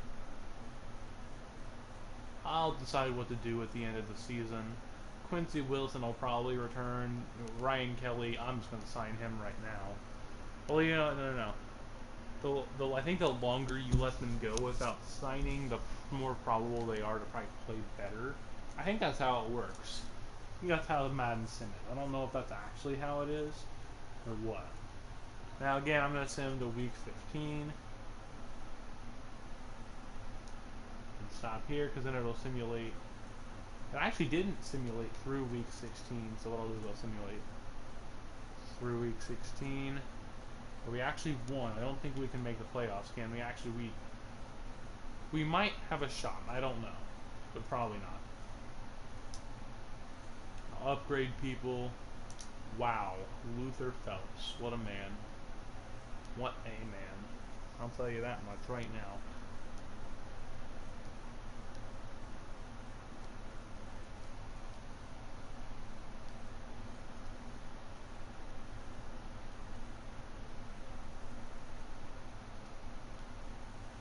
A: I'll decide what to do at the end of the season. Quincy Wilson will probably return. Ryan Kelly, I'm just going to sign him right now. Well, you know, no. I think the longer you let them go without signing, the more probable they are to probably play better. I think that's how it works. I think that's how Madden sim it. I don't know if that's actually how it is or what. Now again, I'm going to send him to week 15. And stop here because then it'll simulate. It actually didn't simulate through week 16, so what I'll do is I'll simulate through week 16. But we actually won. I don't think we can make the playoffs, can we? Actually, we might have a shot. I don't know, but probably not. I'll upgrade people. Wow, Luther Phelps. What a man. What a man. I'll tell you that much right now.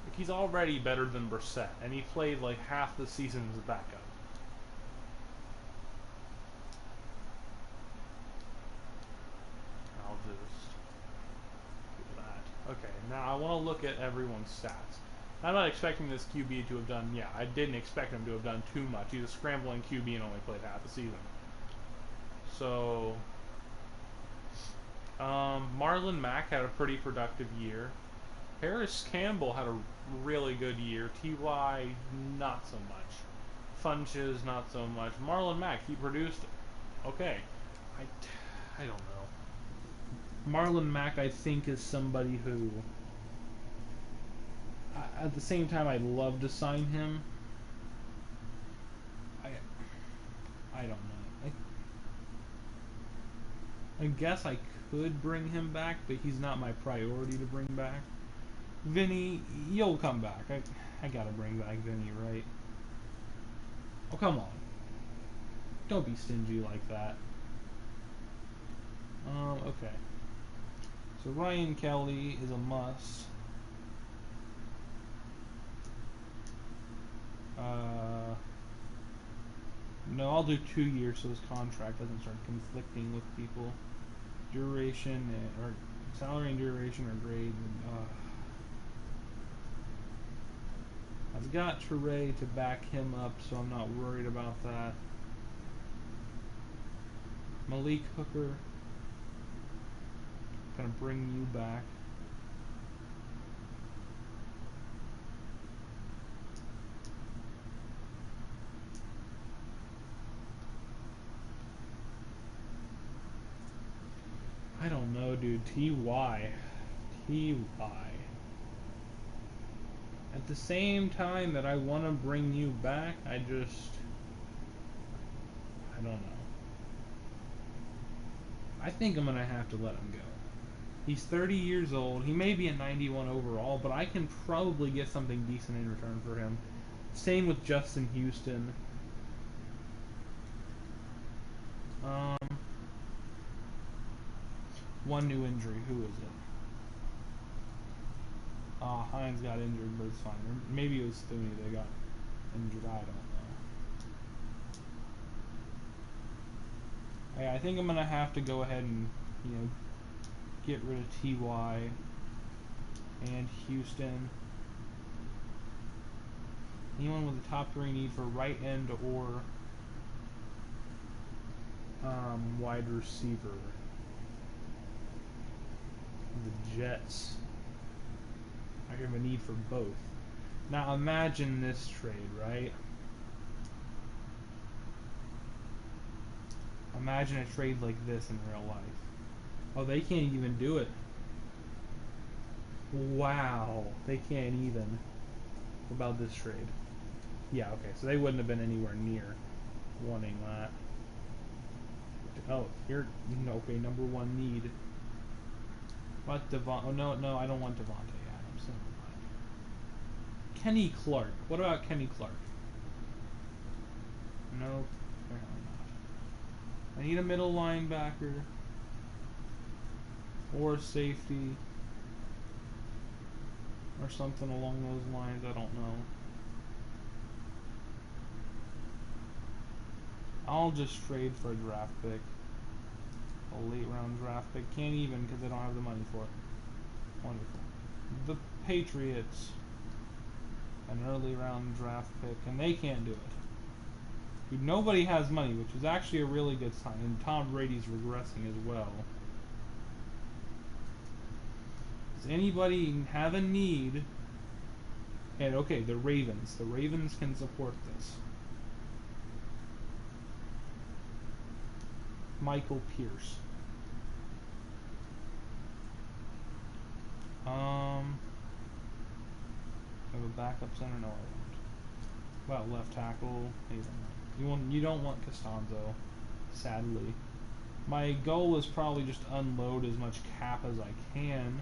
A: Like, he's already better than Brissett, and he played like half the season as a backup. I'll just do that. Okay, now I want to look at everyone's stats. I'm not expecting this QB to have done, yeah, I didn't expect him to have done too much. He's a scrambling QB and only played half the season. So, Marlon Mack had a pretty productive year. Harris Campbell had a really good year. Ty, not so much. Funches, not so much. Marlon Mack, he produced, okay. I don't know. Marlon Mack, I think, is somebody who, at the same time, I'd love to sign him. I don't know. I guess I could bring him back, but he's not my priority to bring back. Vinny, you'll come back. I gotta bring back Vinny, right? Oh, come on. Don't be stingy like that. Okay. So Ryan Kelly is a must. No, I'll do 2 years so his contract doesn't start conflicting with people. Duration, or salary and duration are great. I've got Teray to back him up, so I'm not worried about that. Malik Hooker, gonna bring you back. I don't know, dude. Ty. At the same time that I want to bring you back, I don't know. I think I'm going to have to let him go. He's 30 years old. He may be a 91 overall, but I can probably get something decent in return for him. Same with Justin Houston. One new injury. Who is it? Hines got injured, but it's fine. Or maybe it was Thuney they got. injured? I don't know. I think I'm gonna have to go ahead and get rid of Ty and Houston. Anyone with a top 3 need for right end or wide receiver? The Jets. I have a need for both. Now imagine this trade, right? Imagine a trade like this in real life. Oh, they can't even do it. Wow, they can't even. What about this trade? Yeah, okay, so they wouldn't have been anywhere near wanting that. Oh, here, okay, number 1 need. What Devon? Oh no, I don't want Devontae Adams. Kenny Clark. What about Kenny Clark? Nope, apparently not. I need a middle linebacker or a safety or something along those lines. I don't know. I'll just trade for a draft pick. A late round draft pick. Can't even because I don't have the money for it. Wonderful. The Patriots. An early round draft pick. And they can't do it. Dude, nobody has money, which is actually a really good sign. And Tom Brady's regressing as well. Does anybody have a need? And okay, the Ravens. The Ravens can support this. Michael Pierce. Have a backup center? No, I won't. Well, left tackle. You don't want Costanzo, sadly. My goal is probably just to unload as much cap as I can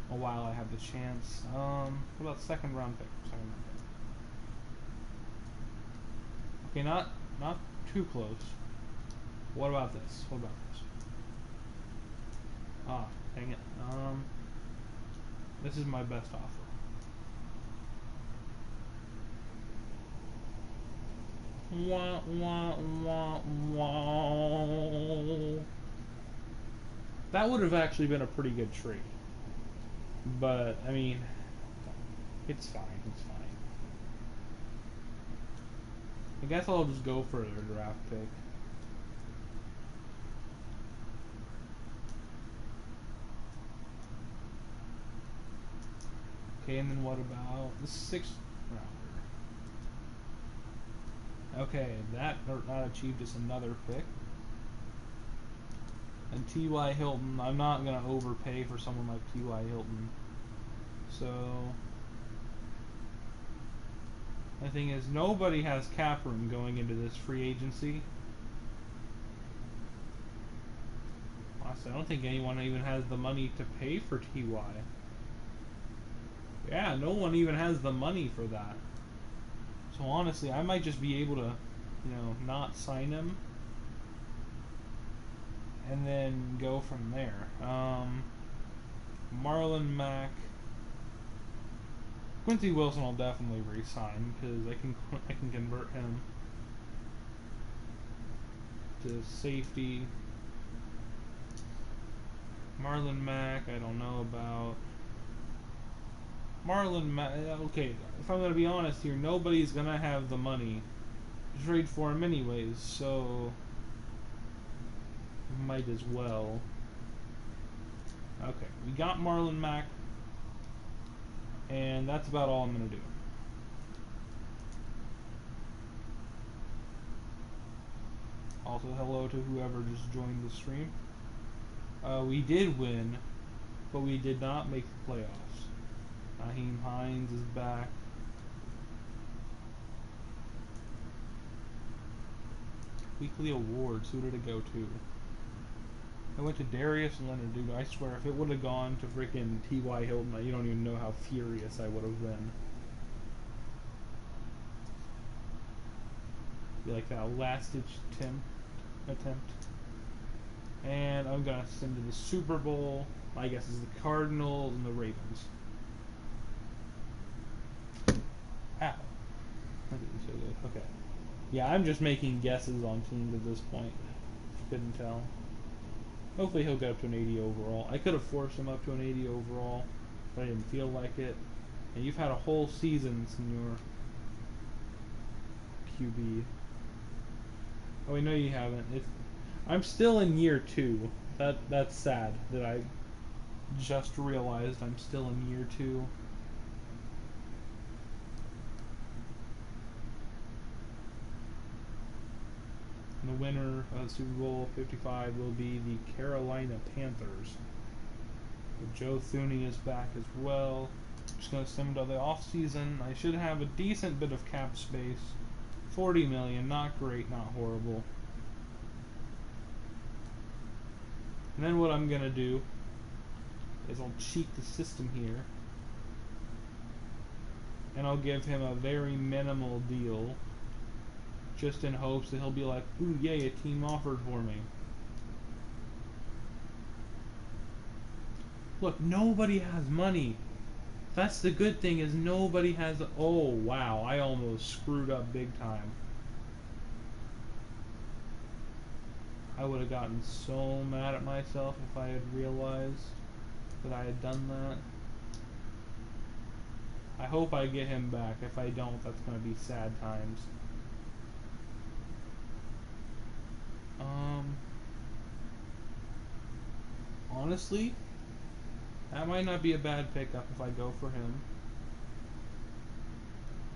A: while I have the chance. What about second round pick? Okay, not too close. What about this? Ah, dang it. This is my best offer. Wah, wah, wah, wah. That would have actually been a pretty good trade. But, I mean, it's fine. I guess I'll just go for a draft pick. Okay, and then what about the 6th rounder? Okay, that not achieved is another pick. And T.Y. Hilton, I'm not going to overpay for someone like T.Y. Hilton. So, the thing is, nobody has cap room going into this free agency. Honestly, I don't think anyone even has the money to pay for T.Y. Yeah, no one even has the money for that. So honestly, I might just be able to, not sign him. And then go from there. Marlon Mack. Quincy Wilson I'll definitely re-sign because I can convert him to safety. Marlon Mack, I don't know about. Marlon Mack, okay, if I'm going to be honest here, nobody's going to have the money to trade for him anyways, so might as well. Okay, we got Marlon Mack, and that's about all I'm going to do. Also, hello to whoever just joined the stream. We did win, but we did not make the playoffs. Naheem Hines is back. Weekly awards, who did it go to? I went to Darius Leonard, dude. I swear, if it would have gone to freaking T.Y. Hilton, you don't even know how furious I would have been. Be like that last-ditch attempt. And I'm gonna send to the Super Bowl. My guess is the Cardinals and the Ravens. Ow. Okay. Yeah, I'm just making guesses on teams at this point. If you couldn't tell. Hopefully he'll get up to an 80 overall. I could have forced him up to an 80 overall, but I didn't feel like it. And you've had a whole season, Senor QB. Oh, wait, no, you haven't. I'm still in year 2. That's sad that I just realized I'm still in year 2. And the winner of Super Bowl 55 will be the Carolina Panthers. Joe Thuney is back as well. Just going to send him to the offseason. I should have a decent bit of cap space. 40 million, not great, not horrible. And then what I'm going to do is I'll cheat the system here. And I'll give him a very minimal deal. Just in hopes that he'll be like, ooh, yay, a team offered for me. Look, nobody has money. That's the good thing, is nobody has... Oh, wow, I almost screwed up big time. I would have gotten so mad at myself if I had realized that I had done that. I hope I get him back. If I don't, that's going to be sad times. Honestly, that might not be a bad pickup if I go for him.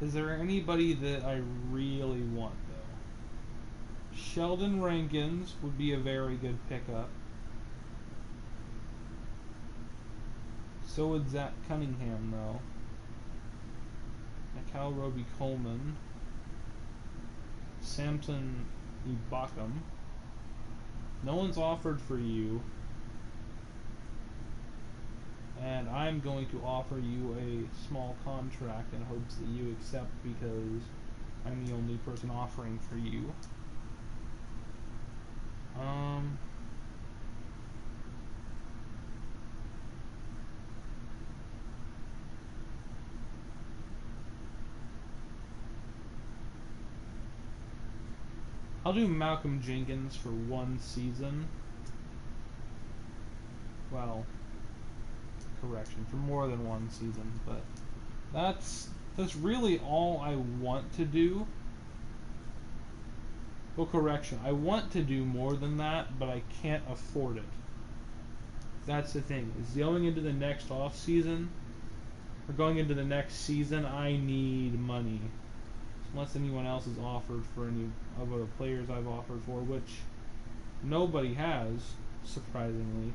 A: Is there anybody that I really want, though? Sheldon Rankins would be a very good pickup. So would Zach Cunningham, though. Cal Roby Coleman. Samson Ibakam. No one's offered for you. And I'm going to offer you a small contract in hopes that you accept, because I'm the only person offering for you. I'll do Malcolm Jenkins for 1 season. Well, correction, for more than 1 season, but that's really all I want to do. Well, correction, I want to do more than that, but I can't afford it. That's the thing, is going into the next off season, or going into the next season, I need money. Unless anyone else has offered for any of the players I've offered for, which nobody has, surprisingly.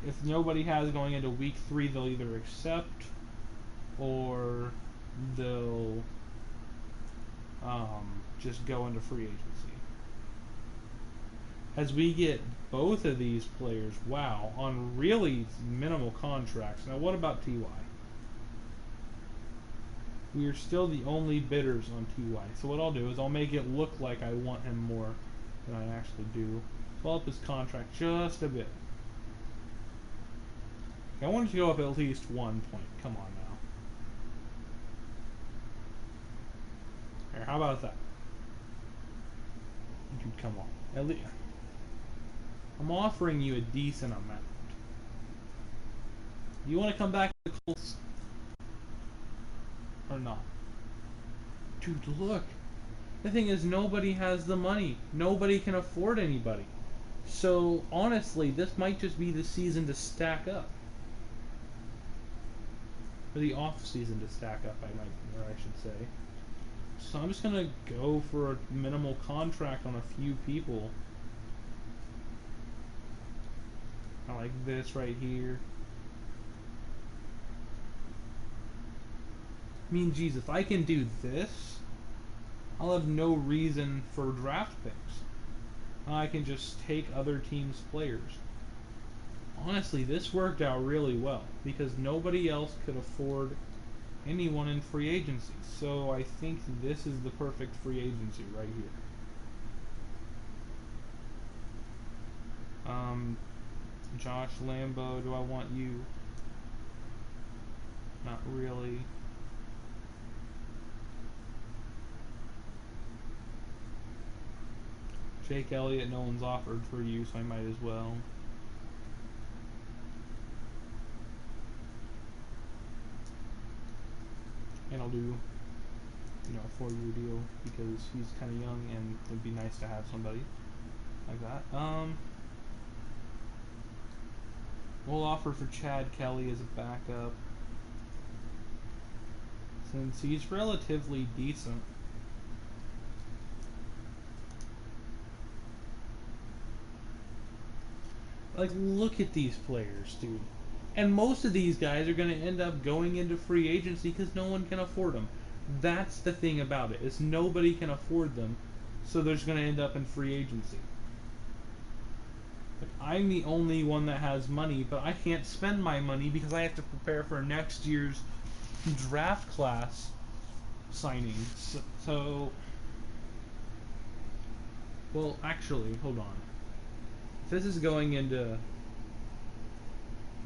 A: If nobody has going into week 3, they'll either accept or they'll just go into free agency. As we get both of these players, wow, on really minimal contracts. Now, what about Ty? We are still the only bidders on Ty. So what I'll do is I'll make it look like I want him more than I actually do. So I'll up his contract just a bit. I wanted to go up at least 1 point. Come on now. Here, how about that? Dude, come on. At least I'm offering you a decent amount. You want to come back to the Colts? Or not? Dude, look. The thing is, nobody has the money. Nobody can afford anybody. So, honestly, this might just be the season to stack up. Or the off season to stack up, I should say. So I'm just gonna go for a minimal contract on a few people. I like this right here. I mean, geez, if I can do this, I'll have no reason for draft picks. I can just take other teams' players. Honestly, this worked out really well, because nobody else could afford anyone in free agency. So I think this is the perfect free agency right here. Josh Lambo, do I want you? Not really. Jake Elliott, no one's offered for you, so I might as well. And I'll do, you know, a 4-year deal because he's kind of young and it'd be nice to have somebody like that. We'll offer for Chad Kelly as a backup since he's relatively decent. Like, look at these players, dude. And most of these guys are going to end up going into free agency because no one can afford them. That's the thing about it, is nobody can afford them, so they're just going to end up in free agency. Like, I'm the only one that has money, but I can't spend my money because I have to prepare for next year's draft class signings. So, well, actually, hold on. If this is going into...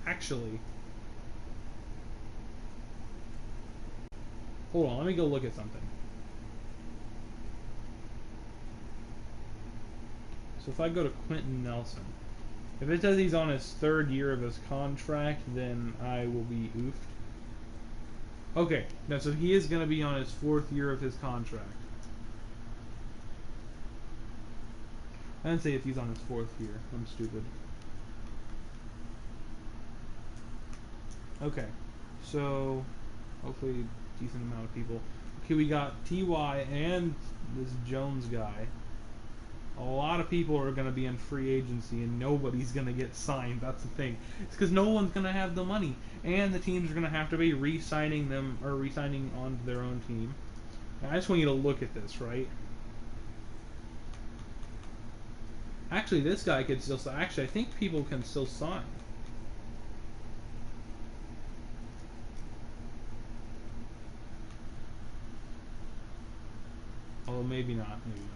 A: Actually... Hold on, let me go look at something. So if I go to Quentin Nelson, if it says he's on his 3rd year of his contract, then I will be oofed. Okay, now so he is going to be on his 4th year of his contract. I didn't say if he's on his 4th year. I'm stupid. Okay, so hopefully a decent amount of people. Okay, we got Ty and this Jones guy. A lot of people are going to be in free agency and nobody's going to get signed. That's the thing. It's because no one's going to have the money. And the teams are going to have to be re-signing them or re-signing onto their own team. Now, I just want you to look at this, right? Actually, this guy could still... Actually, I think people can still sign. Oh, maybe not. Maybe not.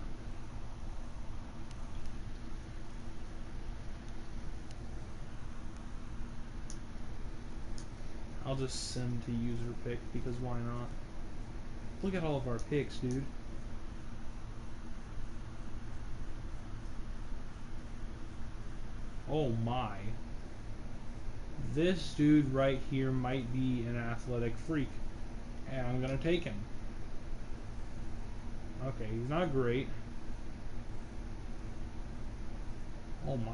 A: I'll just send to user pick because why not? Look at all of our picks, dude. Oh my. This dude right here might be an athletic freak. And I'm going to take him. Okay, he's not great. Oh my.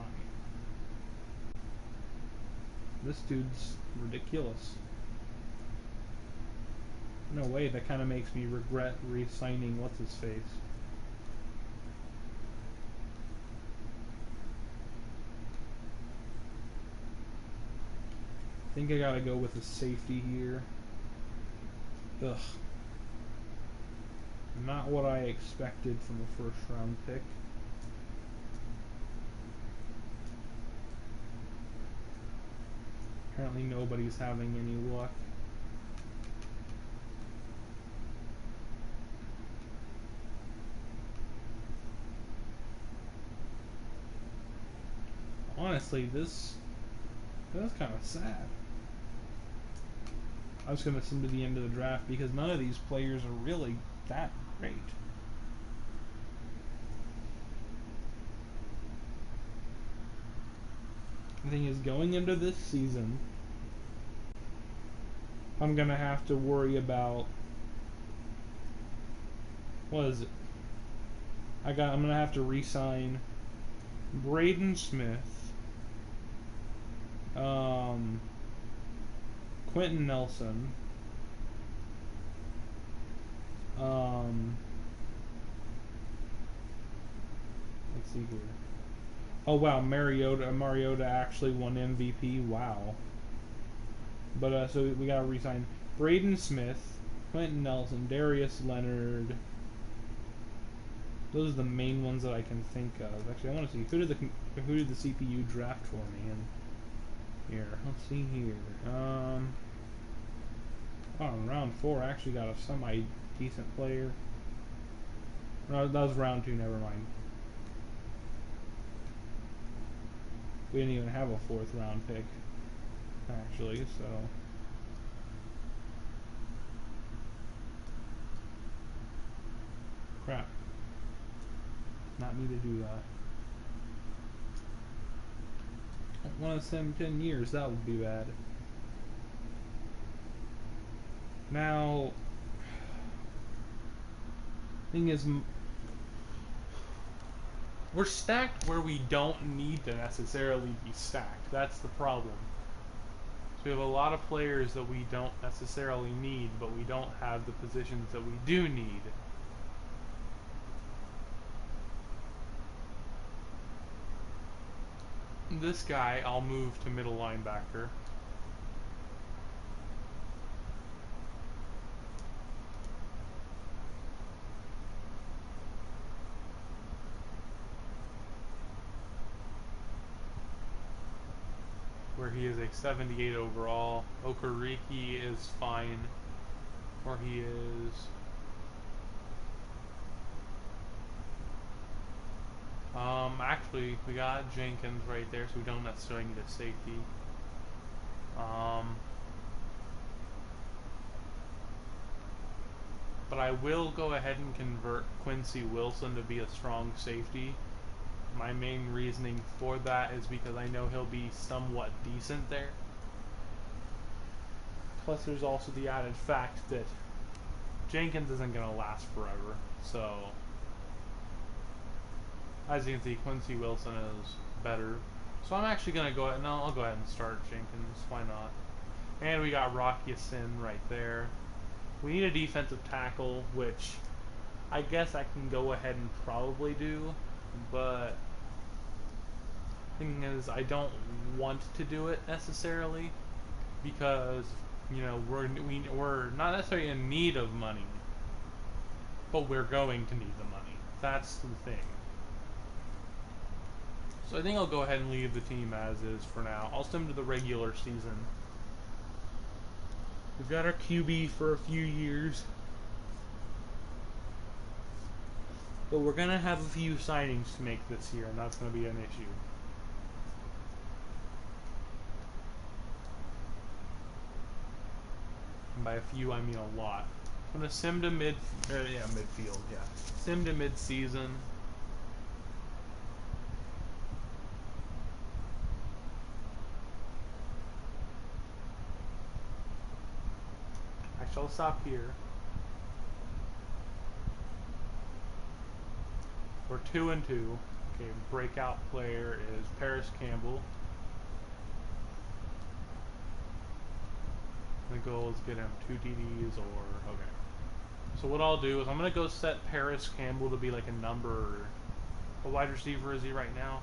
A: This dude's ridiculous. No way, that kind of makes me regret re-signing what's-his-face. I think I gotta go with a safety here. Ugh. Not what I expected from a first-round pick. Apparently nobody's having any luck. Honestly, that's kind of sad. I was going to send to the end of the draft because none of these players are really that great. The thing is, going into this season, I'm going to have to worry about... What is it? I'm going to have to re-sign Braden Smith, Quentin Nelson, let's see here. Oh wow, Mariota actually won MVP. Wow. But so we gotta re-sign Braden Smith, Quentin Nelson, Darius Leonard. Those are the main ones that I can think of. Actually, I want to see who did the CPU draft for me. And here, let's see here. Oh, in round 4, I actually got a semi-decent player. No, that was round 2. Never mind. We didn't even have a 4th round pick, actually. So. Crap. Not me to do that. I want to send 10 years. That would be bad. Now, thing is, we're stacked where we don't need to necessarily be stacked. That's the problem. So we have a lot of players that we don't necessarily need, but we don't have the positions that we do need. This guy, I'll move to middle linebacker. Where he is a 78 overall. Okereke is fine where he is. Actually, we got Jenkins right there, so we don't necessarily need a safety. But I will go ahead and convert Quincy Wilson to be a strong safety. My main reasoning for that is because I know he'll be somewhat decent there. Plus, there's also the added fact that Jenkins isn't going to last forever. So, as you can see, Quincy Wilson is better. So I'm actually going to go ahead, no, I'll go ahead and start Jenkins. Why not? And we got Rocky Sin right there. We need a defensive tackle, which I guess I can go ahead and probably do, but the thing is, I don't want to do it necessarily because, you know, we're not necessarily in need of money, but we're going to need the money. That's the thing. So I think I'll go ahead and leave the team as is for now. I'll send to the regular season. We've got our QB for a few years. But we're going to have a few signings to make this year, and that's going to be an issue. And by a few, I mean a lot. I'm going to sim to midfield, yeah. Sim to mid-season. Actually, I'll stop here. We're 2-2. Okay, breakout player is Paris Campbell. The goal is get him 2 TDs or okay. So what I'll do is I'm gonna go set Paris Campbell to be like a number. What wide receiver is he right now?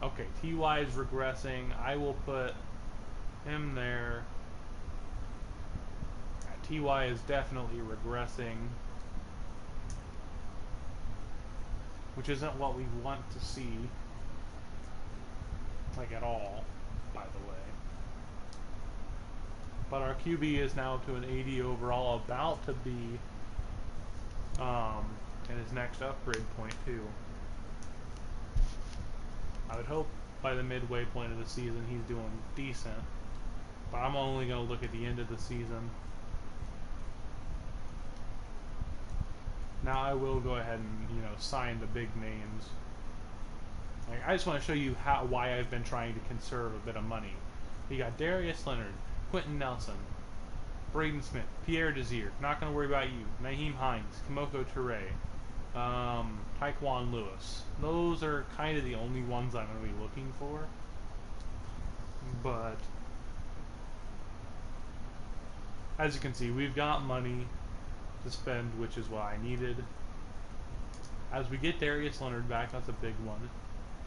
A: Okay, TY is regressing. I will put him there. TY is definitely regressing, which isn't what we want to see, like at all, by the way. But our QB is now to an 80 overall, about to be in his next upgrade point too. I would hope by the midway point of the season he's doing decent, but I'm only going to look at the end of the season. Now I will go ahead and, you know, sign the big names. Like, I just want to show you why I've been trying to conserve a bit of money. You got Darius Leonard, Quentin Nelson, Braden Smith, Pierre Desir. Not going to worry about you. Naheem Hines, Kimoko Toure, Taekwon Lewis. Those are kind of the only ones I'm going to be looking for. But as you can see, we've got money to spend, which is what I needed. As we get Darius Leonard back, that's a big one.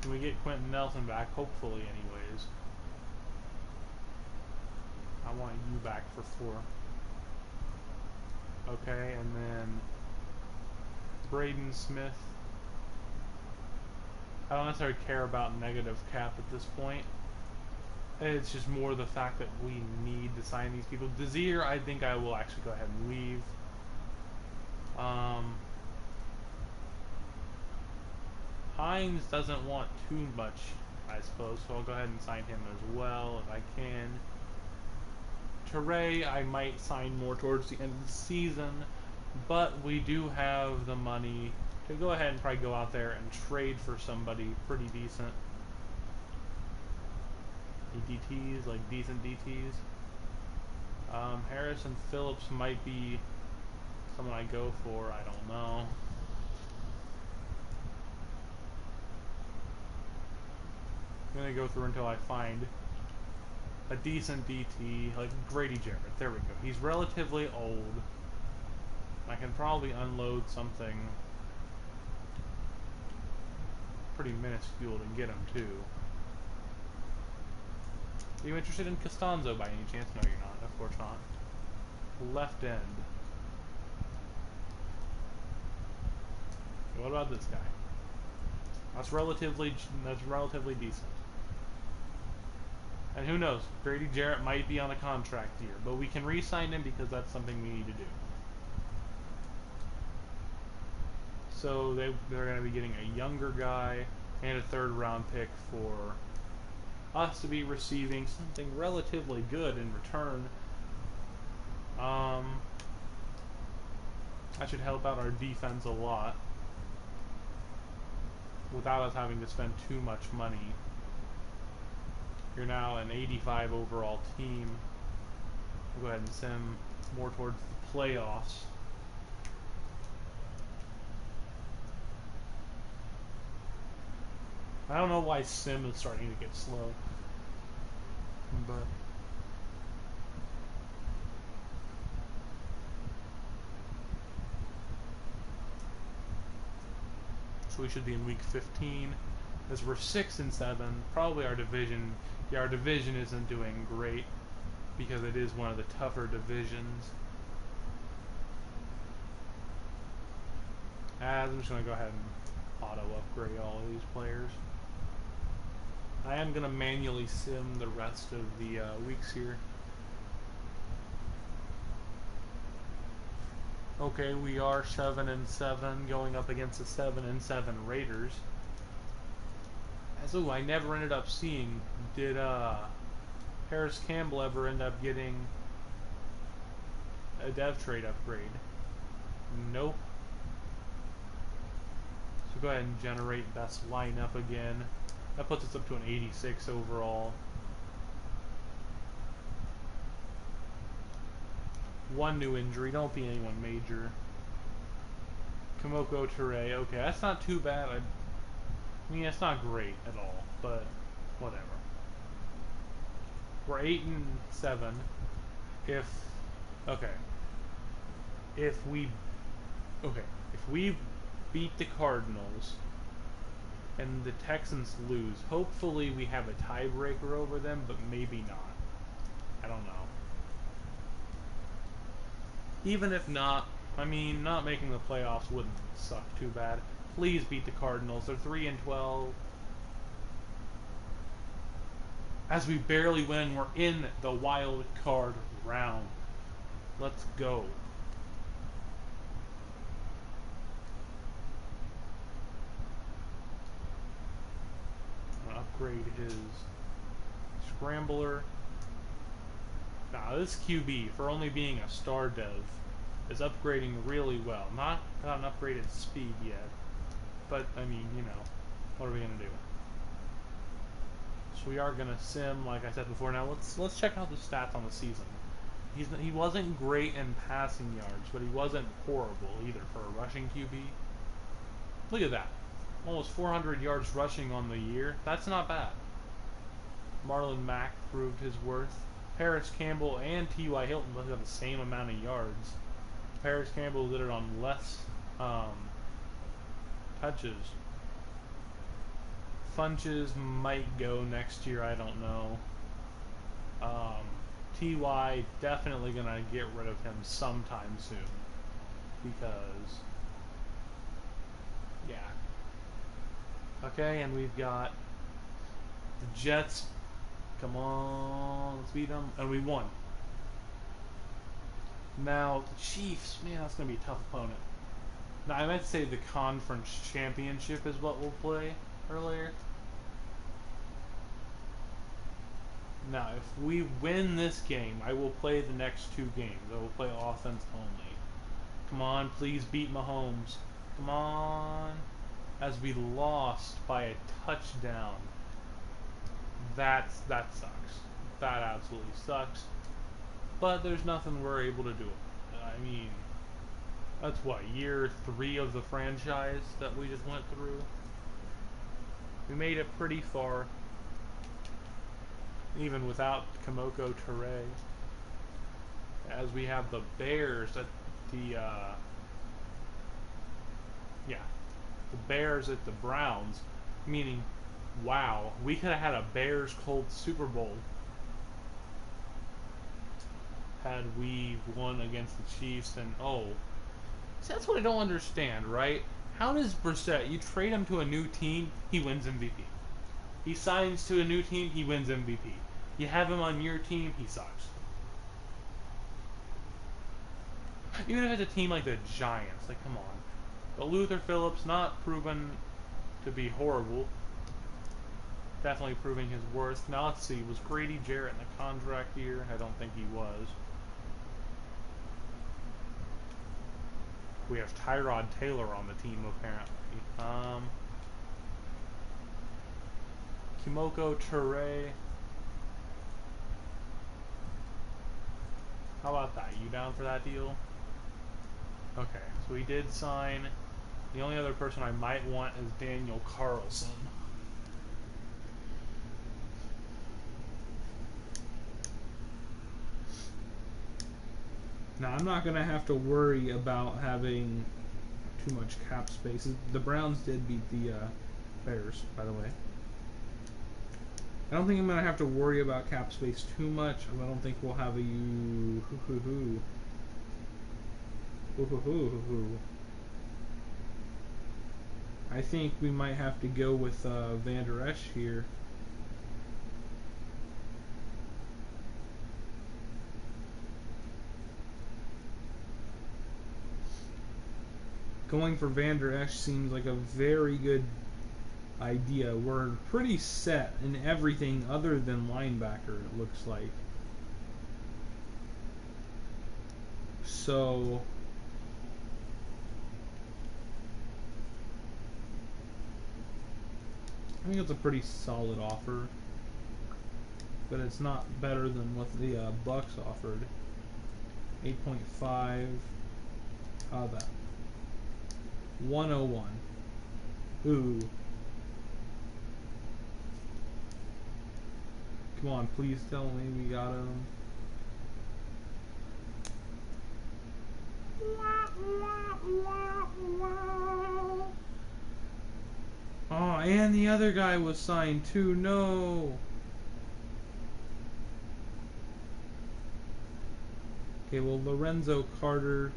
A: When we get Quentin Nelson back, hopefully anyways. I want you back for 4. Okay, and then Braden Smith. I don't necessarily care about negative cap at this point. It's just more the fact that we need to sign these people. Desir, I think I will actually go ahead and leave. Hines doesn't want too much, I suppose, so I'll go ahead and sign him as well if I can. Toure, I might sign more towards the end of the season, but we do have the money to go ahead and probably go out there and trade for somebody pretty decent. DTs, like decent DTs. Harrison Phillips might be someone I go for. I don't know. I'm gonna go through until I find a decent DT, like Grady Jarrett. There we go. He's relatively old. I can probably unload something pretty minuscule to get him too. Are you interested in Costanzo by any chance? No, you're not. Of course not. Left end. What about this guy? That's relatively decent. And who knows? Grady Jarrett might be on a contract here, but we can re-sign him because that's something we need to do. So they're going to be getting a younger guy and a third-round pick for us to be receiving something relatively good in return. That should help out our defense a lot without us having to spend too much money. You're now an 85 overall team. We'll go ahead and sim more towards the playoffs. I don't know why sim is starting to get slow, but so we should be in week 15. As we're 6-7, probably our division. Yeah, our division isn't doing great because it is one of the tougher divisions. I'm just going to go ahead and auto upgrade all of these players. I am going to manually sim the rest of the weeks here. Okay, we are 7-7 going up against the 7-7 Raiders. So I never ended up seeing, did Harris Campbell ever end up getting a dev trade upgrade? Nope. So go ahead and generate best lineup again. That puts us up to an 86 overall. One new injury, don't be anyone major. Kamoko Toure, okay, that's not too bad. I mean, it's not great at all, but whatever. We're 8-7. If we beat the Cardinals and the Texans lose, hopefully we have a tiebreaker over them, but maybe not. I don't know. Even if not, I mean, not making the playoffs wouldn't suck too bad. Please beat the Cardinals. They're 3-12. As we barely win, we're in the wild card round. Let's go. I'm gonna upgrade his scrambler. Now this QB, for only being a star dev, is upgrading really well. Not got an upgraded speed yet, but I mean, you know, what are we gonna do? So we are gonna sim, like I said before. Now let's check out the stats on the season. He wasn't great in passing yards, but he wasn't horrible either for a rushing QB. Look at that, almost 400 yards rushing on the year. That's not bad. Marlon Mack proved his worth. Paris Campbell and T.Y. Hilton both have the same amount of yards. Paris Campbell did it on less touches. Funches might go next year, I don't know. T.Y. definitely going to get rid of him sometime soon. Because, yeah. Okay, and we've got the Jets. Come on, let's beat them. And we won. Now, the Chiefs, man, that's going to be a tough opponent. Now, I meant to say the conference championship is what we'll play earlier. Now, if we win this game, I will play the next two games. I will play offense only. Come on, please beat Mahomes. Come on. As we lost by a touchdown. That sucks. That absolutely sucks. But there's nothing we're able to do. I mean, that's what, year 3 of the franchise that we just went through. We made it pretty far, even without Kimoko Ture. As we have the Bears at the the Bears at the Browns, meaning, wow, we could have had a Bears Colts Super Bowl had we won against the Chiefs. And oh, see, that's what I don't understand, right? How does Brissett, you trade him to a new team, he wins MVP. He signs to a new team, he wins MVP. You have him on your team, he sucks. Even if it's a team like the Giants, like, come on. But Luther Phillips, not proven to be horrible. Definitely proving his worth. Now let's see, was Grady Jarrett in the contract year? I don't think he was. We have Tyrod Taylor on the team, apparently. Kimoko Ture. How about that? You down for that deal? Okay, so we did sign. The only other person I might want is Daniel Carlson. Now, I'm not going to have to worry about having too much cap space. The Browns did beat the Bears, by the way. I don't think I'm going to have to worry about cap space too much. I don't think we'll have a I think we might have to go with Van Der Esch here. Going for Van Der Esch seems like a very good idea. We're pretty set in everything other than linebacker, it looks like. So I think it's a pretty solid offer, but it's not better than what the Bucks offered. 8.5. How about that? 101. Ooh. Come on, please tell me we got him. Oh, and the other guy was signed too. No. Okay, well, Lorenzo Carter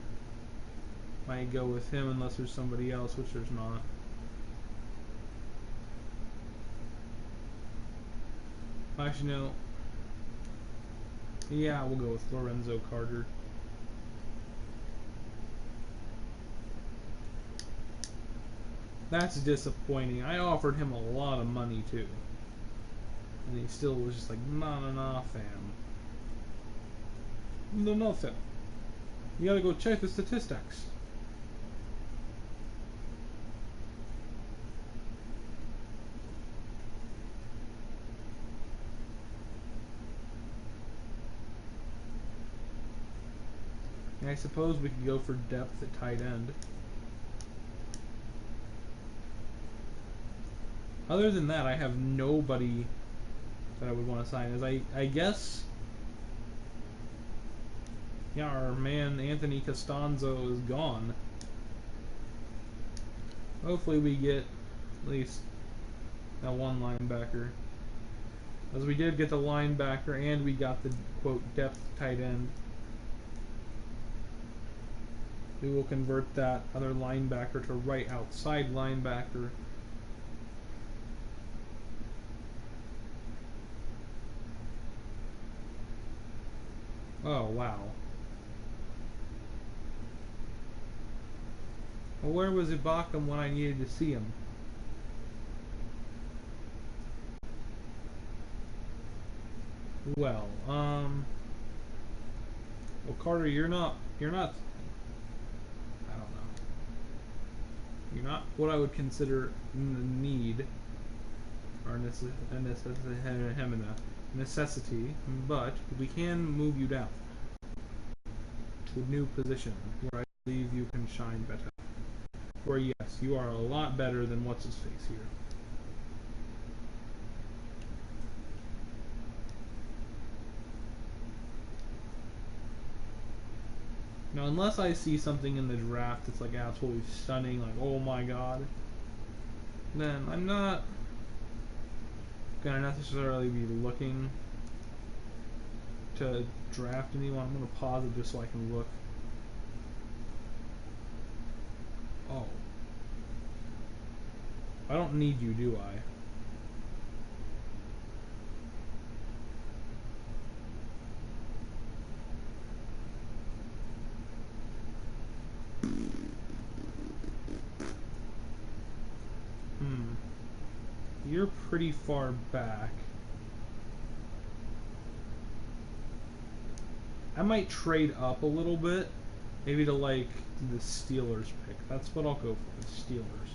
A: might go with him unless there's somebody else, which there's not. Actually, no. Yeah, we'll go with Lorenzo Carter. That's disappointing. I offered him a lot of money, too. And he still was just like, nah, fam. No, fam. You gotta go check the statistics. And I suppose we could go for depth at tight end. Other than that, I have nobody that I would want to sign. As I guess, yeah, our man Anthony Costanzo is gone. Hopefully we get at least that one linebacker. As we did get the linebacker and we got the, quote, depth tight end. We will convert that other linebacker to right outside linebacker. Oh, wow. Well, where was Ibaka when I needed to see him? Well, Carter, you're not, I don't know. You're not what I would consider need or a necessity, but we can move you down to a new position where I believe you can shine better. Where yes, you are a lot better than what's his face here. Now, unless I see something in the draft that's like absolutely stunning, like oh my god, then I'm not gonna necessarily be looking to draft anyone. I'm gonna pause it just so I can look. Oh, I don't need you, do I? You're pretty far back. I might trade up a little bit, maybe to like the Steelers pick. That's what I'll go for, the Steelers.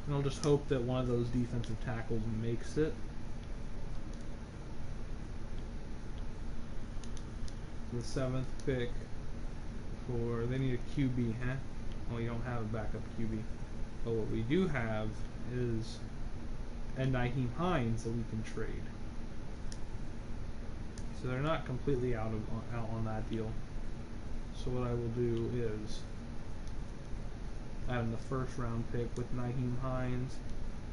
A: And I'll just hope that one of those defensive tackles makes it. The 7th pick for, they need a QB, huh? Well, you don't have a backup QB. But what we do have is a Nyheim Hines that we can trade. So they're not completely out on that deal. So what I will do is add in the first round pick with Nyheim Hines.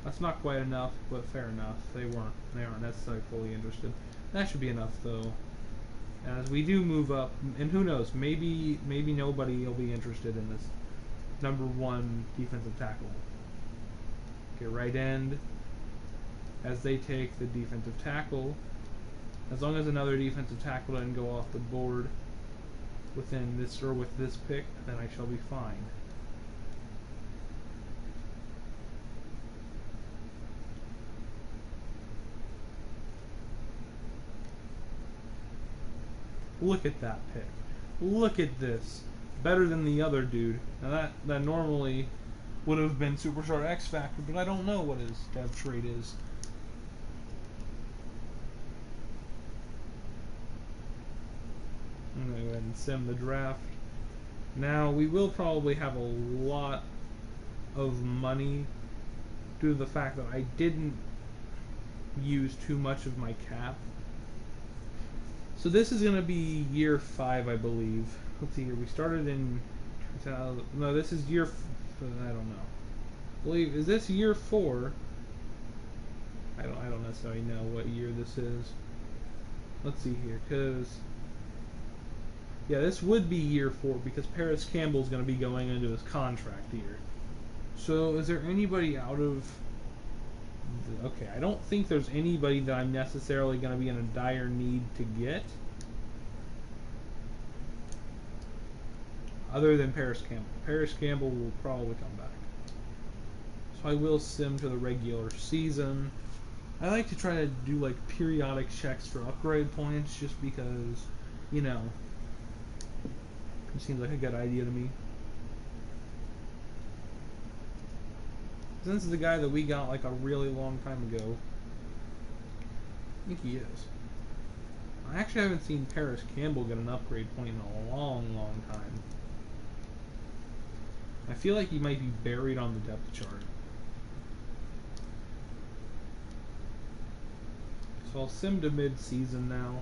A: That's not quite enough, but fair enough. They aren't necessarily fully interested. That should be enough though. As we do move up, and who knows, maybe nobody will be interested in this number 1 defensive tackle. Okay, right end. As they take the defensive tackle, as long as another defensive tackle doesn't go off the board within this or with this pick, then I shall be fine. Look at that pick. Look at this. Better than the other dude. Now that normally would have been Superstar X Factor, but I don't know what his dev trait is. I'm going to go ahead and sim the draft. Now, we will probably have a lot of money due to the fact that I didn't use too much of my cap. So this is going to be year 5, I believe. Let's see here. We started in 2000. No, this is year. I don't know. I believe, is this year 4? I don't necessarily know what year this is. Let's see here, because yeah, this would be year 4 because Paris Campbell's going to be going into his contract year. So is there anybody out of? Okay, I don't think there's anybody that I'm necessarily going to be in a dire need to get. Other than Paris Campbell. Paris Campbell will probably come back. So I will sim to the regular season. I like to try to do like periodic checks for upgrade points just because, you know, it seems like a good idea to me. This is the guy that we got like a really long time ago. I think he is. I actually haven't seen Paris Campbell get an upgrade point in a long, long time. I feel like he might be buried on the depth chart. So I'll sim to mid-season now.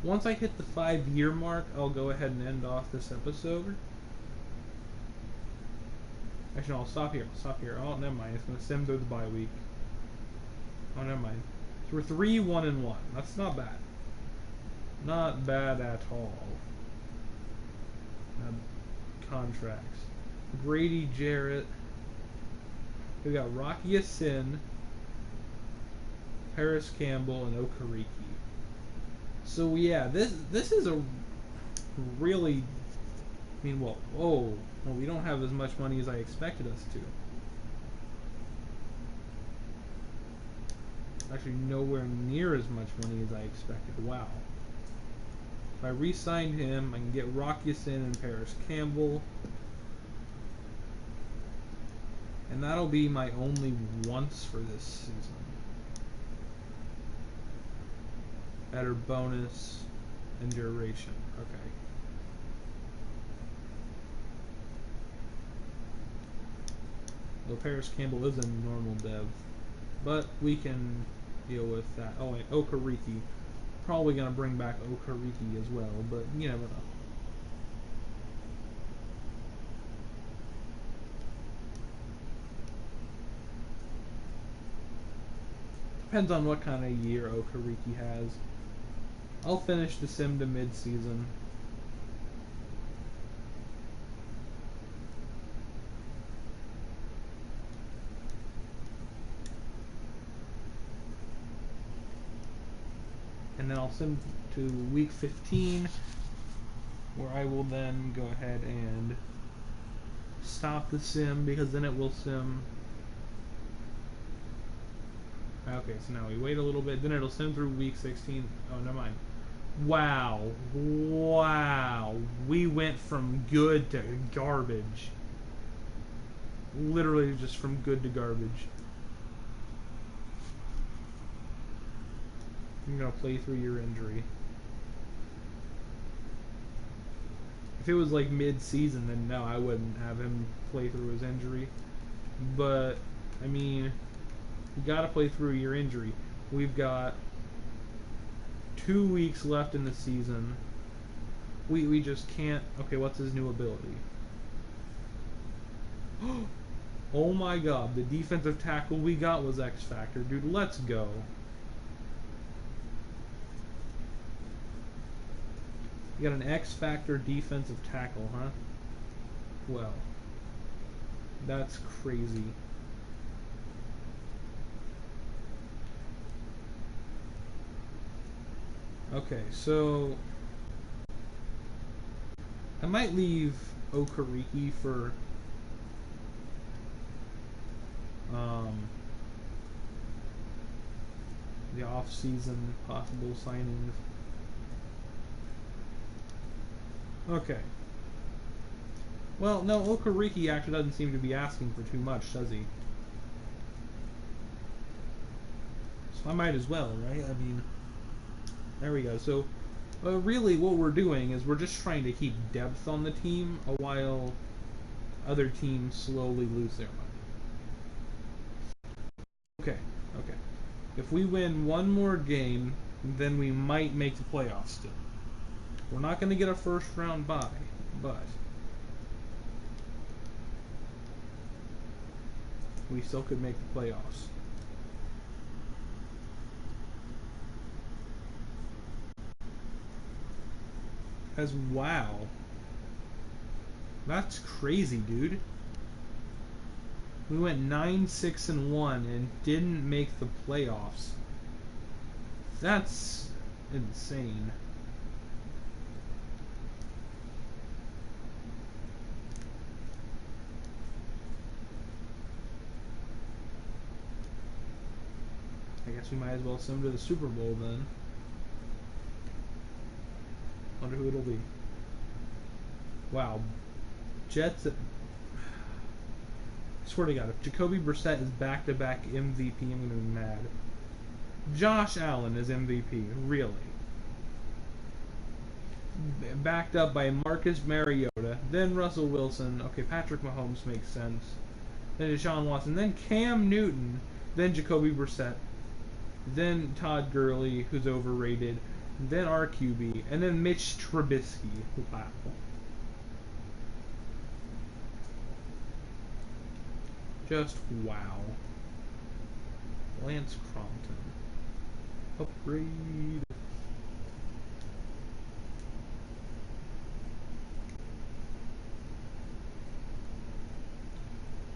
A: Once I hit the 5-year mark, I'll go ahead and end off this episode. Actually, no, I'll stop here. Oh, never mind. It's going to sim through the bye week. Oh, never mind. So we're 3-1-1. That's not bad. Not bad at all. Contracts. Grady Jarrett. We got Rocky Yassin, Paris Campbell, and Okereke. So yeah, this is a really. I mean, well, we don't have as much money as I expected us to. Actually, nowhere near as much money as I expected. Wow. If I re-signed him, I can get Rockyason and Paris Campbell. And that'll be my only once for this season. Better bonus and duration. Okay. Well, Paris Campbell is a normal dev, but we can deal with that. Oh, and Okariki. Probably going to bring back Okariki as well, but you never know. Depends on what kind of year Okariki has. I'll finish the sim to mid-season. And then I'll sim to week 15, where I will then go ahead and stop the sim, because then it will sim. Okay, so now we wait a little bit, then it'll sim through week 16. Oh, never mind. Wow. Wow. We went from good to garbage. Literally just from good to garbage. I'm gonna play through your injury. If it was like mid-season, then no, I wouldn't have him play through his injury. But, I mean, you gotta play through your injury. We've got 2 weeks left in the season. We just can't... Okay, what's his new ability? Oh my god, the defensive tackle we got was X Factor. Dude, let's go. You got an X Factor defensive tackle, huh? Well, that's crazy. Okay, so I might leave Okariki for the off-season possible signings. Okay. Well, no, Okariki actually doesn't seem to be asking for too much, does he? So I might as well, right? I mean, there we go. So, really what we're doing is we're just trying to keep depth on the team while other teams slowly lose their money. Okay, okay. If we win one more game, then we might make the playoffs still. We're not going to get a first round bye, but we still could make the playoffs. As wow. That's crazy, dude. We went 9-6-1 and didn't make the playoffs. That's insane. I guess we might as well sim to the Super Bowl then. Wonder who it'll be. Wow. Jets. I swear to God, if Jacoby Brissett is back-to-back MVP, I'm going to be mad. Josh Allen is MVP, really. Backed up by Marcus Mariota, then Russell Wilson. Okay, Patrick Mahomes makes sense. Then Deshaun Watson, then Cam Newton, then Jacoby Brissett, then Todd Gurley, who's overrated, then our QB, and then Mitch Trubisky. Wow. Just wow. Lance Crompton. Upgrade.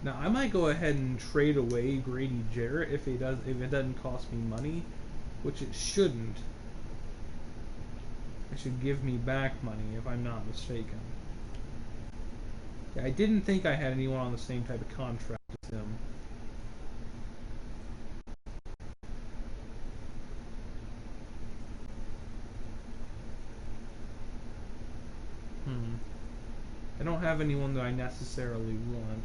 A: Now I might go ahead and trade away Grady Jarrett if it doesn't cost me money, which it shouldn't. It should give me back money if I'm not mistaken. Yeah, I didn't think I had anyone on the same type of contract as him. have anyone that I necessarily want.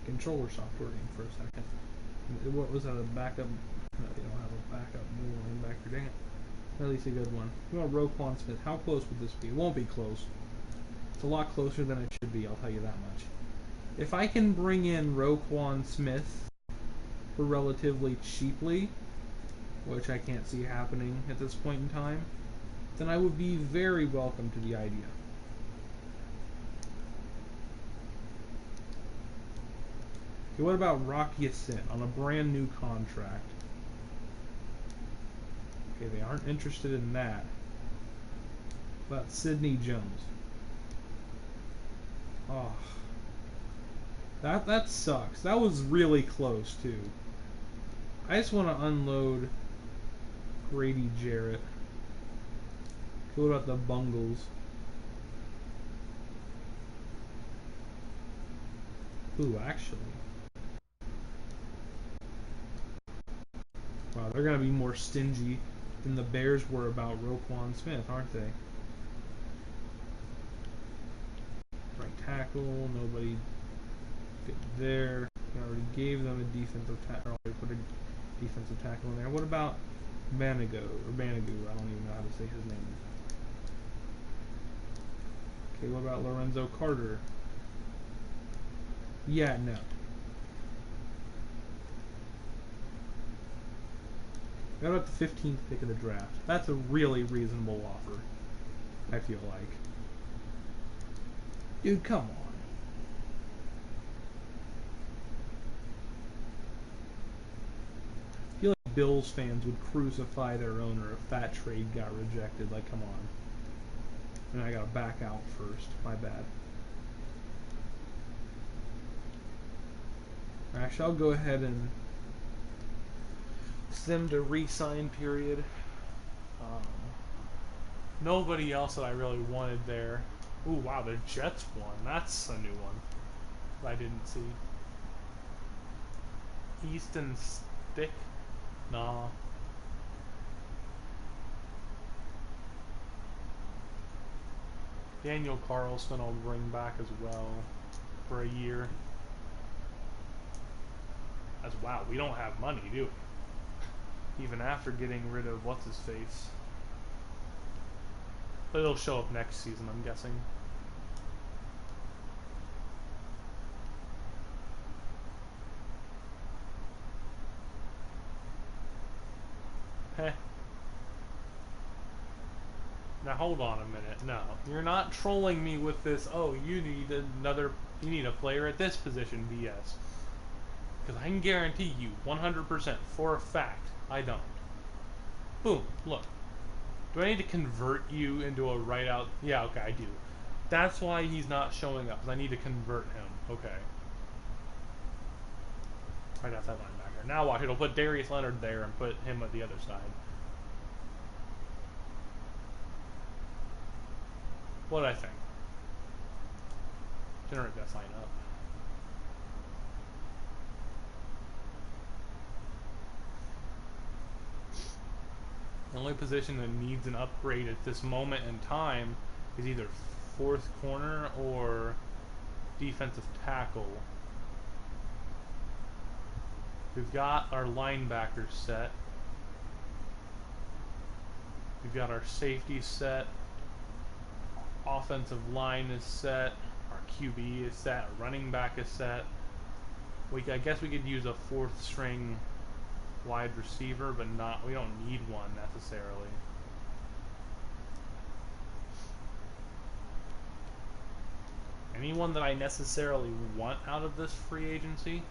A: Controller stopped working for a second. What was that, a backup? No, you don't have a backup middle linebacker. Dang it. At least a good one. You want Roquan Smith. How close would this be? It won't be close. It's a lot closer than it should be, I'll tell you that much. If I can bring in Roquan Smith for relatively cheaply, which I can't see happening at this point in time, then I would be very welcome to the idea. Okay, what about Rocky Ascent on a brand new contract? Okay, they aren't interested in that. What about Sidney Jones? Oh, that sucks. That was really close too. I just want to unload Grady Jarrett. What about the Bungles? Ooh, actually. Wow, they're going to be more stingy than the Bears were about Roquan Smith, aren't they? Right tackle, nobody good there. I already gave them a defensive tackle. Already put a defensive tackle in there. What about Manigo or Manigu? I don't even know how to say his name. Okay, what about Lorenzo Carter? Yeah, no. What about the 15th pick of the draft? That's a really reasonable offer, I feel like. Dude, come on. I feel like Bills fans would crucify their owner if that trade got rejected. Like, come on. And I gotta back out first. My bad. I shall go ahead and send a re-sign period. Nobody else that I really wanted there. Ooh, wow, the Jets won. That's a new one that I didn't see. Easton Stick? Nah. Daniel Carlson I'll bring back as well for a year. As wow, we don't have money, do we? Even after getting rid of what's his face. But it'll show up next season, I'm guessing. Heh. Now hold on a minute. No, you're not trolling me with this. Oh, you need a player at this position. BS. Because I can guarantee you, 100% for a fact, I don't. Boom. Look. Do I need to convert you into a right out? Yeah. Okay, I do. That's why he's not showing up. Because I need to convert him. Okay. Right outside linebacker. Now watch. It'll put Darius Leonard there and put him at the other side. What did I think? Generate that sign up. The only position that needs an upgrade at this moment in time is either fourth corner or defensive tackle. We've got our linebackers set. We've got our safety set. Offensive line is set. Our QB is set. Our running back is set. I guess we could use a fourth string wide receiver, but we don't need one necessarily. Anyone that I necessarily want out of this free agency?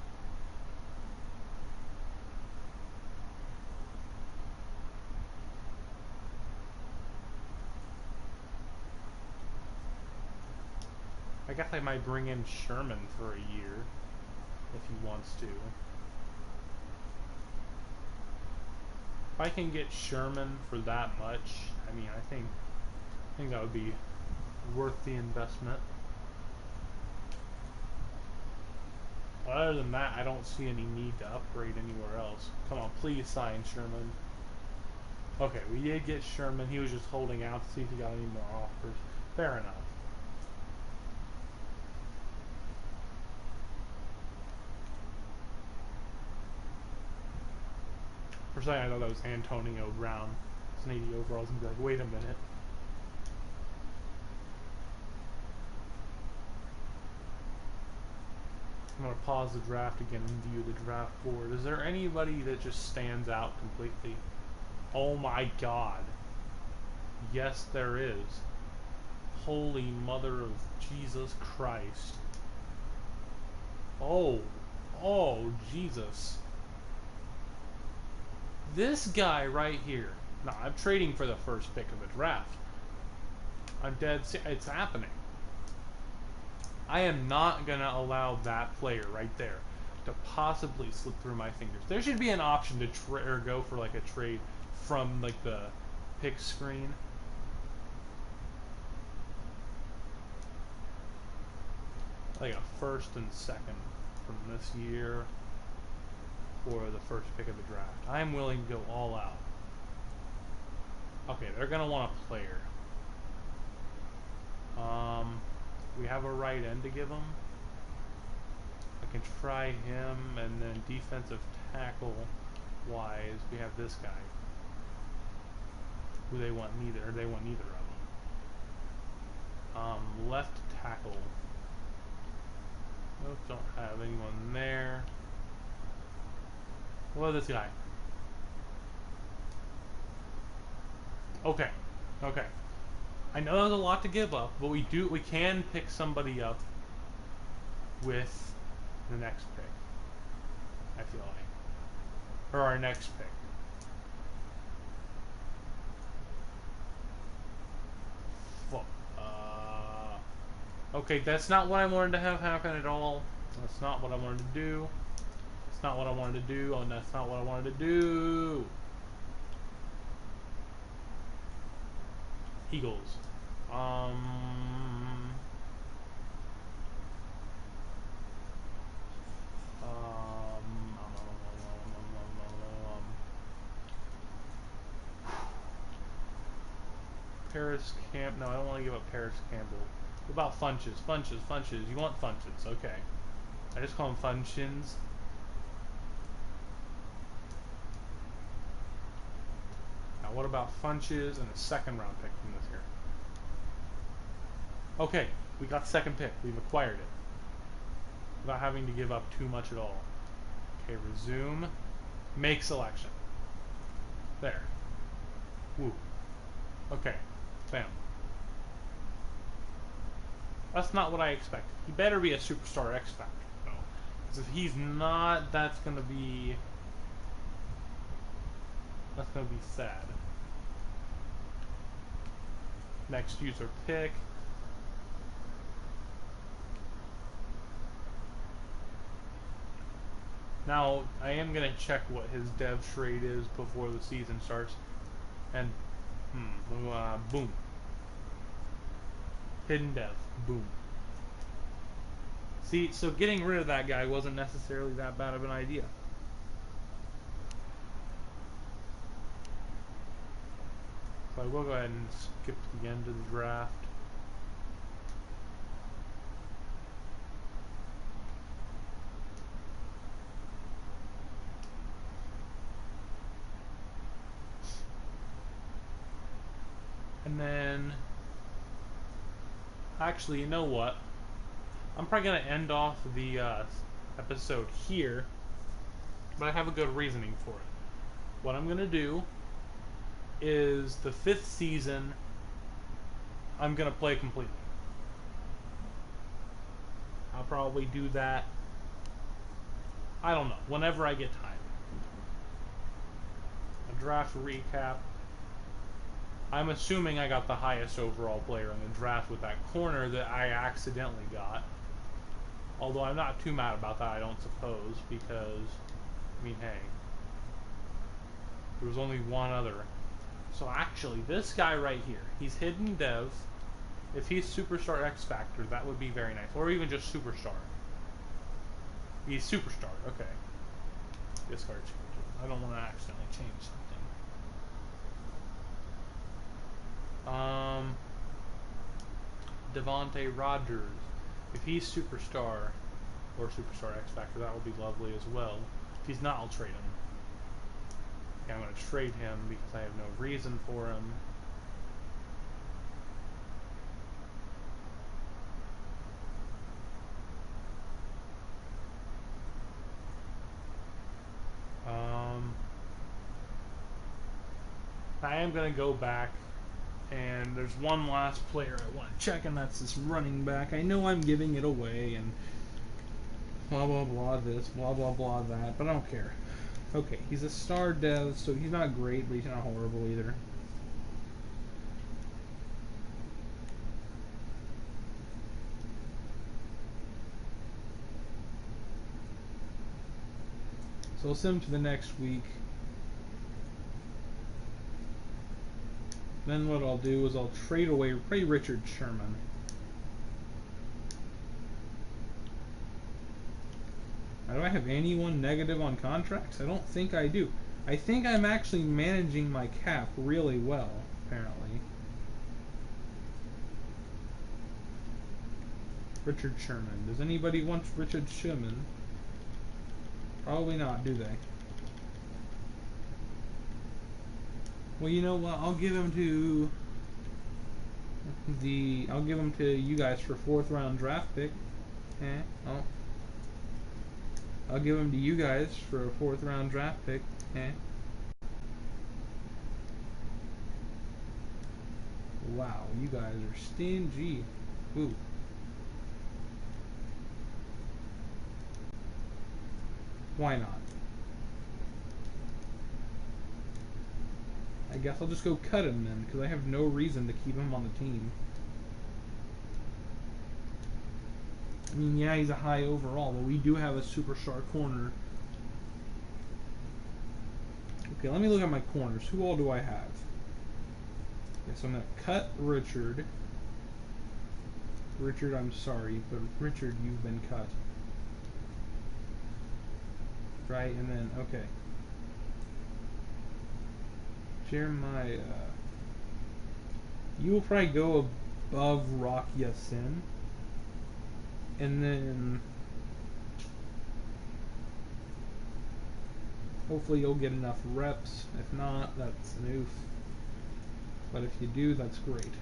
A: I guess I might bring in Sherman for a year if he wants to. If I can get Sherman for that much, I mean, I think that would be worth the investment. Other than that, I don't see any need to upgrade anywhere else. Come on, please sign Sherman. Okay, we did get Sherman. He was just holding out to see if he got any more offers. Fair enough. For a second, I thought that was Antonio Brown. It's an 80 overalls, and be like, wait a minute. I'm going to pause the draft again and view the draft board. Is there anybody that just stands out completely? Oh my god. Yes, there is. Holy Mother of Jesus Christ. Oh. Oh, Jesus. This guy right here. Now, I'm trading for the first pick of the draft. I'm dead. It's happening. I am not going to allow that player right there to possibly slip through my fingers. There should be an option to go for like a trade from like the pick screen. Like a first and second from this year for the first pick of the draft. I am willing to go all out. Okay, they're going to want a player. We have a right end to give them. I can try him, and then defensive tackle wise, we have this guy. Who they want neither, or they want neither of them. Left tackle. Nope, don't have anyone there. What about this guy? Okay. Okay. I know that was a lot to give up, but we can pick somebody up with the next pick. I feel like. Or our next pick. Okay, that's not what I wanted to have happen at all. That's not what I wanted to do. It's not what I wanted to do. Oh, that's not what I wanted to do. Eagles. Paris Camp. No, I don't want to give up Paris Campbell. What about Funches? Funches, Funches. You want Funches. Okay. I just call them Funchins. Now, what about Funches and a second round pick from this year? Okay, we got second pick. We've acquired it. Without having to give up too much at all. Okay, resume. Make selection. There. Woo. Okay. Bam. That's not what I expected. He better be a superstar X Factor, though. Because if he's not, that's gonna be sad. Next user pick. Now, I am gonna check what his dev trade is before the season starts. And, boom. Hidden dev. Boom. See, so getting rid of that guy wasn't necessarily that bad of an idea. So I will go ahead and skip to the end of the draft. And then, actually, you know what? I'm probably going to end off the episode here, but I have a good reasoning for it. What I'm going to do is the 5th season, I'm going to play completely. I'll probably do that, I don't know, whenever I get time. A draft recap. I'm assuming I got the highest overall player in the draft with that corner that I accidentally got. Although I'm not too mad about that, I don't suppose, because, I mean, hey, there was only one other. So actually, this guy right here, he's hidden dev. If he's Superstar X Factor, that would be very nice. Or even just Superstar. He's superstar. Okay. Discard change. I don't want to accidentally change something. Devontae Rogers. If he's superstar or superstar X Factor, that would be lovely as well. If he's not, I'll trade him. Okay, I'm going to trade him because I have no reason for him. I am going to go back, and there's one last player I want to check, and that's this running back. I know I'm giving it away, and blah blah blah this, blah blah blah that, but I don't care. Okay, he's a star dev, so he's not great, but he's not horrible either. So we'll send him to the next week. Then what I'll do is I'll trade away Richard Sherman. Do I have anyone negative on contracts? I don't think I do. I think I'm actually managing my cap really well, apparently. Richard Sherman. Does anybody want Richard Sherman? Probably not, do they? Well, you know what? I'll give him to you guys for 4th round draft pick. I'll give him to you guys for a 4th round draft pick. Wow, you guys are stingy. Ooh. Why not? I guess I'll just go cut him then, because I have no reason to keep him on the team. I mean, yeah, he's a high overall, but we do have a superstar corner. Okay, let me look at my corners. Who all do I have? Okay, so I'm going to cut Richard. Richard, I'm sorry, but Richard, you've been cut. Right, and then, okay. Jeremiah. You will probably go above Rock Yassin. And then hopefully you'll get enough reps. If not, that's an oof. But if you do, that's great.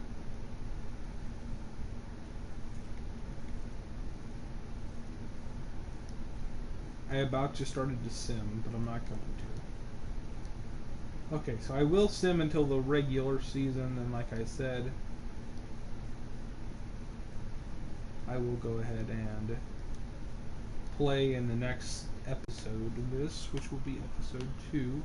A: I about just started to sim, but I'm not going to. Okay, so I will sim until the regular season, and like I said, I will go ahead and play in the next episode of this, which will be episode 2.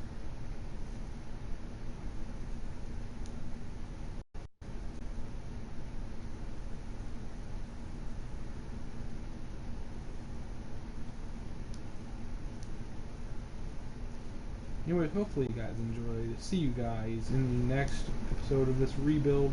A: Anyways, hopefully you guys enjoyed. See you guys in the next episode of this rebuild.